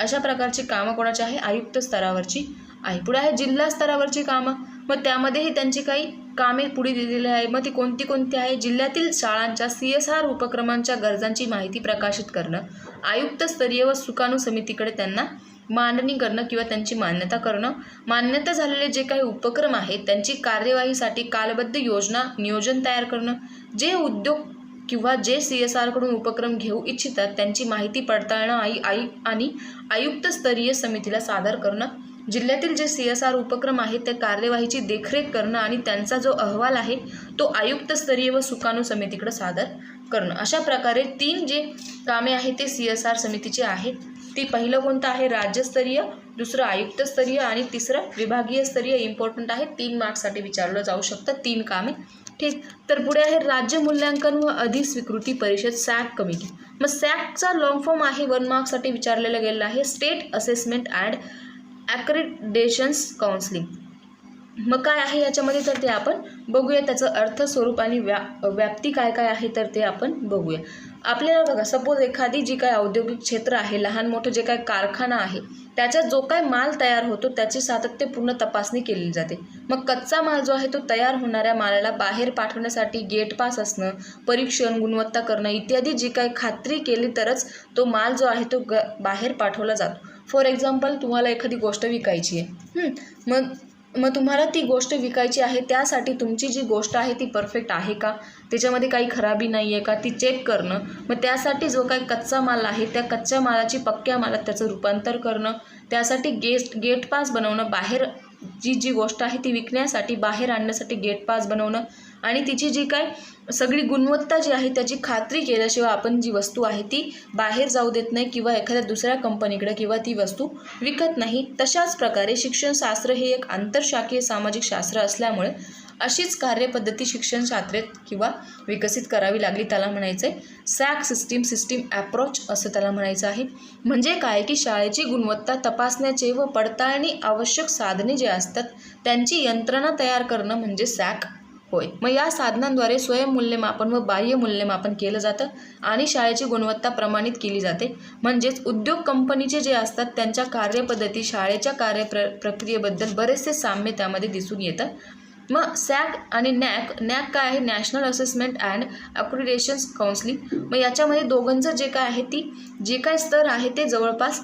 अशा प्रकारची कामं कोणाची आहे? आयुक्त स्तरावरची आहे. पुढे आहे जिल्हा स्तरावरची कामं. मग त्यामध्येही त्यांची काही कामे पुढे दिलेली आहे. मग ती कोणती आहे? जिल्ह्यातील शाळांच्या CSR उपक्रमांच्या गरजांची माहिती प्रकाशित करणं, आयुक्त स्तरीय व सुकाणू समितीकडे त्यांना मांडणी करणं किंवा त्यांची मान्यता करणं. मान्यता झालेले जे काही उपक्रम आहेत त्यांची कार्यवाहीसाठी कालबद्ध योजना नियोजन तयार करणं. जे उद्योग किंवा जे CSR कडून उपक्रम घेऊ इच्छितात त्यांची माहिती पडताळणं आणि आयुक्त स्तरीय समितीला सादर करणं. जिल्ह्यातील जे CSR उपक्रम आहेत त्या कार्यवाहीची देखरेख करणं आणि त्यांचा जो अहवाल आहे तो आयुक्त स्तरीय व सुकाणू समितीकडे सादर करणं. अशा प्रकारे 3 जे कामे आहेत ते CSR समितीची आहेत. ती पहिलं कोणतं आहे राज्यस्तरीय, दुसरं आयुक्तस्तरीय आणि तिसरं विभागीय स्तरीय. इम्पॉर्टंट आहे, 3 मार्क्ससाठी विचारलं जाऊ शकतं 3 कामे. ठीक, तर पुढे आहे राज्य मूल्यांकन व अधिस्वीकृती परिषद सॅक कमिटी. मग सॅकचा लॉंग फॉर्म आहे 1 मार्क्ससाठी विचारलेलं गेलेलं आहे स्टेट असेसमेंट अँड ॲक्रेडिटेशन्स काउन्सिलिंग. मग काय आहे याच्यामध्ये तर ते आपण बघूया. त्याचं अर्थ, स्वरूप आणि व्याप्ती काय काय आहे तर ते आपण बघूया. आपल्याला बघा, सपोज एखादी जी काय औद्योगिक क्षेत्र आहे, लहान मोठं जे काय कारखाना आहे, त्याच्यात जो काय माल तयार होतो त्याची सातत्यपूर्ण तपासणी केली जाते. मग कच्चा माल जो आहे तो तयार होणाऱ्या मालाला बाहेर पाठवण्यासाठी गेट पास असणं, परीक्षण, गुणवत्ता करणं इत्यादी जी काय खात्री केली तरच तो माल जो आहे तो बाहेर पाठवला जातो. फॉर एक्झाम्पल, तुम्हाला एखादी गोष्ट विकायची आहे, मग तुम्हाला ती गोष्ट विकायची आहे, त्यासाठी तुमची जी गोष्ट आहे ती परफेक्ट आहे का, त्याच्यामध्ये काही खराबी नाही आहे का, ती चेक करणं. मग त्यासाठी जो काही कच्चा माल आहे त्या कच्च्या मालाची पक्क्या मालात त्याचं रूपांतर करणं, त्यासाठी गेट पास बनवणं, बाहेर जी गोष्ट आहे ती विकण्यासाठी बाहेर आणण्यासाठी गेट पास बनवणं, आणि तिची जी काय सगळी गुणवत्ता जी आहे त्याची खात्री केल्याशिवाय आपण जी वस्तू आहे ती बाहेर जाऊ देत नाही किंवा एखाद्या दुसऱ्या कंपनीकडे किंवा ती वस्तू विकत नाही. तशाच प्रकारे शिक्षणशास्त्र हे एक आंतरशाखीय सामाजिक शास्त्र असल्यामुळे अशीच कार्यपद्धती शिक्षणशास्त्रात किंवा विकसित करावी लागली. त्याला म्हणायचं आहे सॅक सिस्टीम ॲप्रोच असं त्याला म्हणायचं आहे. म्हणजे काय की शाळेची गुणवत्ता तपासण्याचे व पडताळणी आवश्यक साधने जे असतात त्यांची यंत्रणा तयार करणं म्हणजे सॅक होय. मग या साधनांद्वारे स्वयंमूल्यमापन व बाह्य मूल्यमापन केलं जातं आणि शाळेची गुणवत्ता प्रमाणित केली जाते. म्हणजेच उद्योग कंपनीचे जे असतात त्यांच्या कार्यपद्धती शाळेच्या प्रक्रियेबद्दल बरेचसे साम्य त्यामध्ये दिसून येतं. मग सॅक आणि नॅक काय आहे, नॅशनल असेसमेंट अँड ॲक्रेडिटेशन्स काउन्सिलिंग. मग याच्यामध्ये दोघांचं जे काय आहे जे काय स्तर आहे ते जवळपास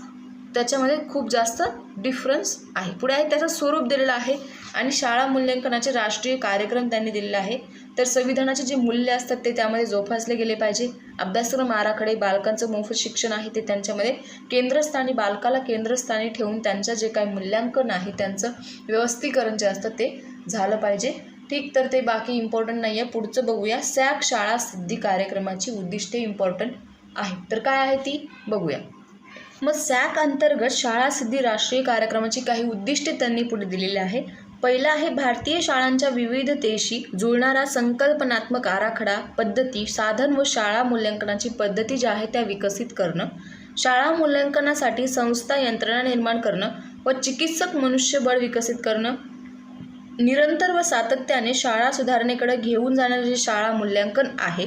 त्याच्यामध्ये खूप जास्त डिफरन्स आहे. पुढे आहे त्याचं स्वरूप दिलेलं आहे आणि शाळा मूल्यांकनाचे राष्ट्रीय कार्यक्रम त्यांनी दिलेला आहे. तर संविधानाचे जे मूल्य असतात ते त्यामध्ये जोपासले गेले पाहिजे. अभ्यासक्रम आराखडे, बालकांचं मोफत शिक्षण आहे ते त्यांच्यामध्ये केंद्रस्थानी, बालकाला केंद्रस्थानी ठेवून त्यांचं जे काय मूल्यांकन आहे त्यांचं व्यवस्थीकरण जे असतं ते झालं पाहिजे. ठीक, तर ते बाकी इम्पॉर्टंट नाही आहे. पुढचं बघूया. सॅक शाळा सिद्धी कार्यक्रमाची उद्दिष्टे इम्पॉर्टंट आहे. तर काय आहे ती बघूया. मग सॅक अंतर्गत शाळा सिद्धी राष्ट्रीय कार्यक्रमाची काही उद्दिष्टे त्यांनी पुढे दिलेली आहे. पहिलं आहे भारतीय शाळांच्या विविधतेशी जुळणारा संकल्पनात्मक आराखडा, पद्धती, साधन व शाळा मूल्यांकनाची पद्धती ज्या आहेत त्या विकसित करणं. शाळा मूल्यांकनासाठी संस्था, यंत्रणा निर्माण करणं व चिकित्सक मनुष्यबळ विकसित करणं. निरंतर व सातत्याने शाळा सुधारणेकडे घेऊन जाणारे जे शाळा मूल्यांकन आहे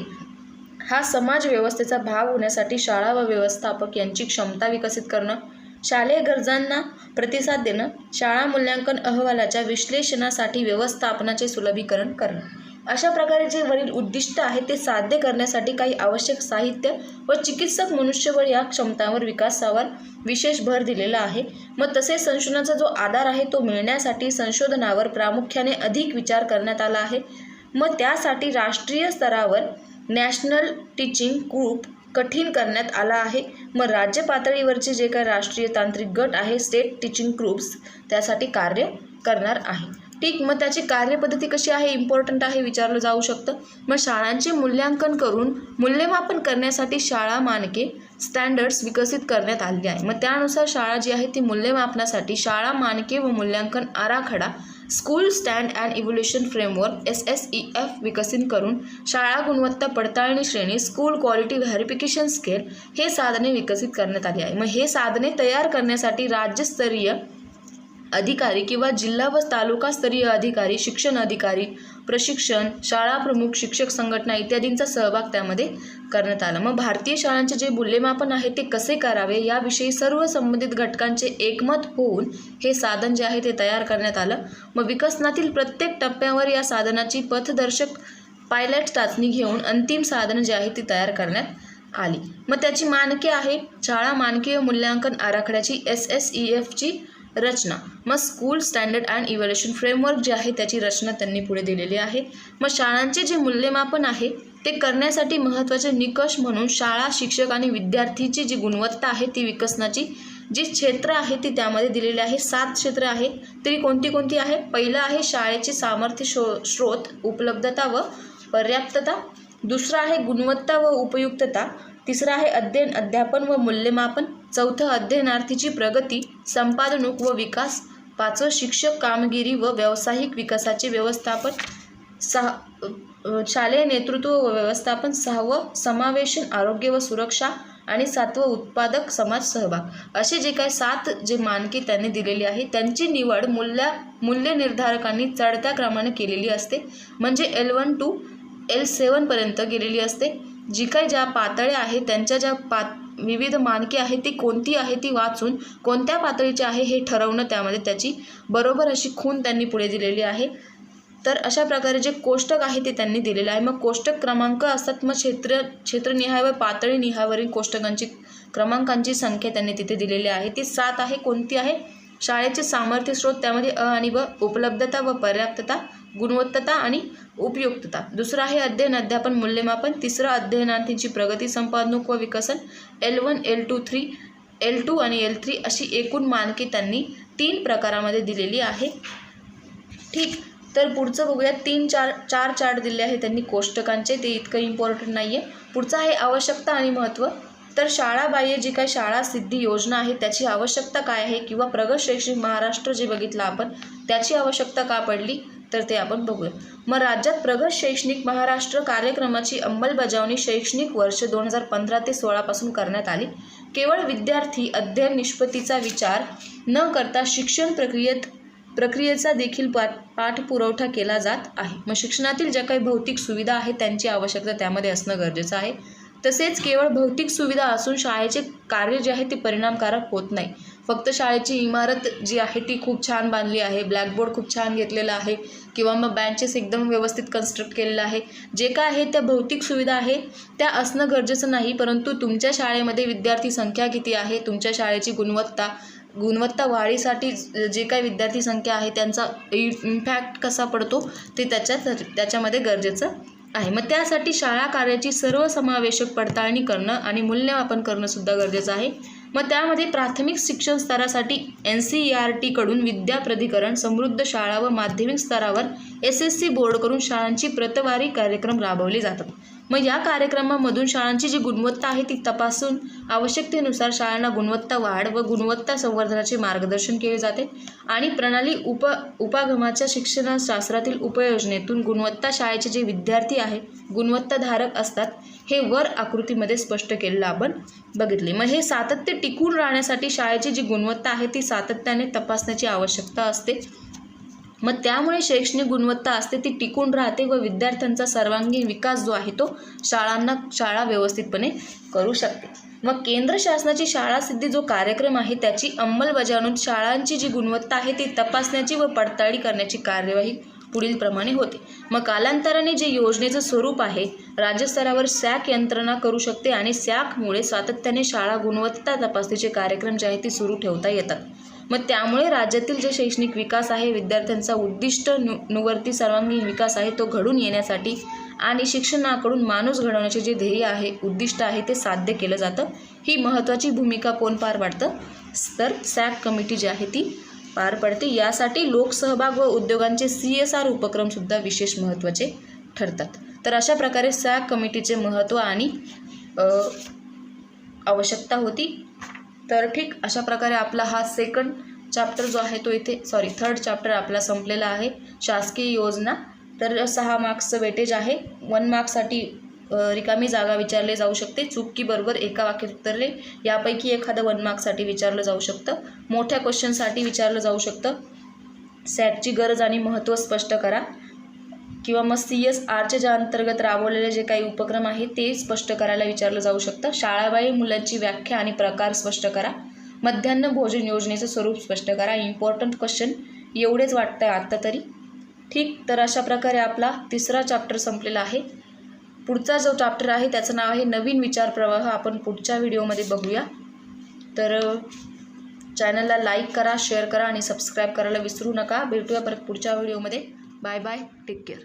हा समाज व्यवस्थेचा भाग होण्यासाठी शाळा व व्यवस्थापक यांची क्षमता विकसित करणं. शालेय गरजांना प्रतिसाद देणं. शाळा मूल्यांकन अहवालाच्या विश्लेषणासाठी व्यवस्थापनाचे सुलभीकरण करणं. अशा प्रकारे जे वरील उद्दिष्ट आहे ते साध्य करण्यासाठी काही आवश्यक साहित्य व चिकित्सक मनुष्यबळ या क्षमतांवर विकासावर विशेष भर दिलेला आहे. मग तसेच संशोधनाचा जो आधार आहे तो मिळण्यासाठी संशोधनावर प्रामुख्याने अधिक विचार करण्यात आला आहे. मग त्यासाठी राष्ट्रीय स्तरावर नॅशनल टीचिंग ग्रुप कठीण करण्यात आला आहे. मग राज्य पातळीवरचे जे काही राष्ट्रीय तांत्रिक गट आहे स्टेट टीचिंग ग्रुप्स त्यासाठी कार्य करणार आहे. ठीक, मग त्याची कार्यपद्धती कशी आहे इम्पॉर्टंट आहे विचारलं जाऊ शकतं. मग शाळांचे मूल्यांकन करून मूल्यमापन करण्यासाठी शाळा मानके स्टँडर्ड्स विकसित करण्यात आली आहे. मग त्यानुसार शाळा जी आहे ती मूल्यमापनासाठी शाळा मानके व मूल्यांकन आराखडा school stand and evaluation framework SSEF विकसित करून शाळा गुणवत्ता पडताळणी श्रेणी स्कूल क्वालिटी व्हेरिफिकेशन स्केल हे साधने विकसित करण्यात आली आहे. मग हे साधने तयार करण्यासाठी राज्यस्तरीय अधिकारी किंवा जिल्हा व तालुकास्तरीय अधिकारी, शिक्षण अधिकारी, प्रशिक्षण, शाळा प्रमुख, शिक्षक संघटना इत्यादींचा सहभाग त्यामध्ये करण्यात आला. मग भारतीय शाळांचे जे मूल्यमापन आहे ते कसे करावे याविषयी सर्व संबंधित घटकांचे एकमत होऊन हे साधन जे आहे ते तयार करण्यात आलं. मग विकसनातील प्रत्येक टप्प्यावर या साधनाची पथदर्शक पायलट चाचणी घेऊन अंतिम साधन जे आहे ती तयार करण्यात आली. मग त्याची मानके आहे शाळा मानकीय मूल्यांकन आराखड्याची SSEFची रचना. मग school standard and evaluation framework जे आहे त्याची रचना त्यांनी पुढे दिलेली आहे. मग शाळांचे जे मूल्यमापन आहे ते करण्यासाठी महत्त्वाचे निकष म्हणून शाळा, शिक्षक आणि विद्यार्थीची जी गुणवत्ता आहे ती विकसनाची जी क्षेत्र आहे ती त्यामध्ये दिलेली आहे. 7 क्षेत्र आहेत. तरी कोणती कोणती आहे? पहिलं आहे शाळेचे सामर्थ्य स्रोत, उपलब्धता व पर्याप्तता. दुसरा आहे गुणवत्ता व उपयुक्तता, तिसरा आहे अध्ययन अध्यापन व मूल्यमापन, चौथं अध्ययनार्थीची प्रगती संपादनूक व विकास, पाचवं शिक्षक कामगिरी व व्यावसायिक विकासाचे व्यवस्थापन, शालेय नेतृत्व व व्यवस्थापन, सहावं समावेशन आरोग्य व सुरक्षा आणि सातवं उत्पादक समाज सहभाग. असे जे काही 7 जे मानके त्यांनी दिलेली आहे त्यांची निवड मूल्य निर्धारकांनी चढत्या क्रमाने केलेली असते. म्हणजे L1 to L7 पर्यंत गेलेली असते. जी काही ज्या पातळ्या आहेत त्यांच्या ज्या विविध मानके आहेत ती कोणती आहे ती वाचून कोणत्या पातळीचे आहे हे ठरवणं त्यामध्ये त्याची बरोबर अशी खूण त्यांनी पुढे दिलेली आहे. तर अशा प्रकारे जे कोष्टक आहे ते त्यांनी दिलेलं आहे. मग कोष्टक क्रमांक असतात, मग क्षेत्रनिहाय व पातळीनिहायवरील कोष्टकांची क्रमांकांची संख्या त्यांनी तिथे दिलेली आहे. ती 7 आहे. कोणती आहे? शाळेचे सामर्थ्य स्रोत, त्यामध्ये अ आणि ब, उपलब्धता व पर्याप्तता, गुणवत्ता आणि उपयुक्तता. दुसरं आहे अध्ययन अध्यापन मूल्यमापन, तिसरं अध्ययनार्थींची प्रगती संपादनूक व विकसन, L1 L2 आणि L3 अशी एकूण मानके त्यांनी 3 प्रकारामध्ये दिलेली आहे. ठीक, तर पुढचं बघूया. 4 चार्ट दिले आहे त्यांनी कोष्टकांचे, ते इतकं इम्पॉर्टंट नाही आहे. पुढचं आहे आवश्यकता आणि महत्त्व. तर शाळाबाह्य जी काही शाळा सिद्धी योजना आहे त्याची आवश्यकता काय आहे, किंवा प्रगत शैक्षणिक महाराष्ट्र जे बघितलं आपण त्याची आवश्यकता का पडली तर ते आपण बघूया. मग राज्यात प्रगत शैक्षणिक महाराष्ट्र कार्यक्रमाची अंमलबजावणी शैक्षणिक वर्ष 2015 ते 16 पासून करण्यात आली. केवळ विद्यार्थी अध्ययन निष्पत्तीचा विचार न करता शिक्षण प्रक्रियेचा देखील पाठपुरवठा केला जात आहे. मग शिक्षणातील ज्या काही भौतिक सुविधा आहेत त्यांची आवश्यकता त्यामध्ये असणं गरजेचं आहे. तसेच केवळ भौतिक सुविधा असून शाळेचे कार्य जे आहे ते परिणामकारक होत नाही. फक्त शाळेची इमारत जी आहे ती खूप छान बांधली आहे, ब्लॅकबोर्ड खूप छान घेतलेला आहे, किंवा मग बेंचेस एकदम व्यवस्थित कन्स्ट्रक्ट केलेलं आहे, जे काय आहे त्या भौतिक सुविधा आहे त्या असणं गरजेचं नाही. परंतु तुमच्या शाळेमध्ये विद्यार्थी संख्या किती आहे, तुमच्या शाळेची गुणवत्ता वाढीसाठी जे काही विद्यार्थी संख्या आहे त्यांचा इम्पॅक्ट कसा पडतो ते त्याच्यामध्ये गरजेचं आहे. मग त्यासाठी शाळा कार्याची सर्वसमावेशक पडताळणी करणं आणि मूल्यमापन करणं सुद्धा गरजेचं आहे. मग त्यामध्ये प्राथमिक शिक्षण स्तरासाठी NCERT कडून विद्या प्राधिकरण, समृद्ध शाळा व माध्यमिक स्तरावर SSC बोर्डकडून शाळांची प्रतवारी कार्यक्रम राबवले जातात. मग या कार्यक्रमामधून शाळांची जी गुणवत्ता आहे ती तपासून आवश्यकतेनुसार शाळांना गुणवत्ता वाढ व गुणवत्ता संवर्धनाचे मार्गदर्शन केले जाते. आणि प्रणाली उपागमाच्या शिक्षणशास्त्रातील उपयोजनेतून गुणवत्ता शाळेचे जे विद्यार्थी आहे गुणवत्ताधारक असतात हे वर आकृतीमध्ये स्पष्ट केलेलं आपण बघितले. मग हे सातत्य टिकून राहण्यासाठी शाळेची जी गुणवत्ता आहे ती सातत्याने तपासण्याची आवश्यकता असते. मग त्यामुळे शैक्षणिक गुणवत्ता असते ती टिकून राहते व विद्यार्थ्यांचा सर्वांगीण विकास जो आहे तो शाळा व्यवस्थितपणे करू शकते. मग केंद्र शासनाची शाळा सिद्धी जो कार्यक्रम आहे त्याची अंमलबजावणी शाळांची जी गुणवत्ता आहे ती तपासण्याची व पडताळणी करण्याची कार्यवाही पुढील प्रमाणे होते. मग कालांतराने जे योजनेचं स्वरूप आहे राज्य स्तरावर सॅक यंत्रणा करू शकते आणि सॅकमुळे सातत्याने शाळा गुणवत्ता तपासणीचे कार्यक्रम जे आहे ते सुरू ठेवता येतात. मग त्यामुळे राज्यातील जे शैक्षणिक विकास आहे विद्यार्थ्यांचा उद्दिष्ट नुवर्ती सर्वांगीण विकास आहे तो घडून येण्यासाठी आणि शिक्षणाकडून माणूस घडवण्याचे जे ध्येय आहे उद्दिष्ट आहे ते साध्य केलं जातं. ही महत्त्वाची भूमिका कोण पार पाडतं तर सॅक कमिटी जी आहे ती पार पडते. यासाठी लोकसहभाग व उद्योगांचे CSR उपक्रमसुद्धा विशेष महत्त्वाचे ठरतात. तर अशा प्रकारे सॅक कमिटीचे महत्त्व आणि आवश्यकता होती. तर ठीक, अशा प्रकारे आपला हा सेकंड चॅप्टर जो आहे तो इथे थर्ड चॅप्टर आपला संपलेला आहे. शासकीय योजना. तर 6 मार्क्सचं वेटेज आहे. 1 मार्क्ससाठी रिकामी जागा विचारले जाऊ शकते. चूक की बरोबर एका वाक्यात उत्तरले यापैकी एखादं 1 मार्क्ससाठी विचारलं जाऊ शकतं. मोठ्या क्वेश्चनसाठी विचारलं जाऊ शकतं. सॅटची गरज आणि महत्त्व स्पष्ट करा, किंवा मग CSRच्या ज्या अंतर्गत राबवलेले जे काही उपक्रम आहे ते स्पष्ट करायला विचारलं जाऊ शकतं. शाळाबाह्य मुलांची व्याख्या आणि प्रकार स्पष्ट करा. मध्यान्ह भोजन योजनेचं स्वरूप स्पष्ट करा. इम्पॉर्टंट क्वेश्चन एवढेच वाटतं आत्ता तरी. ठीक, तर अशा प्रकारे आपला 3रा चॅप्टर संपलेला आहे. पुढचा जो चॅप्टर आहे त्याचं नाव आहे नवीन विचार प्रवाह. आपण पुढच्या व्हिडिओमध्ये बघूया. तर चॅनलला लाईक करा, शेअर करा आणि सबस्क्राईब करायला विसरू नका. भेटूया परत पुढच्या व्हिडिओमध्ये. Bye bye, take care.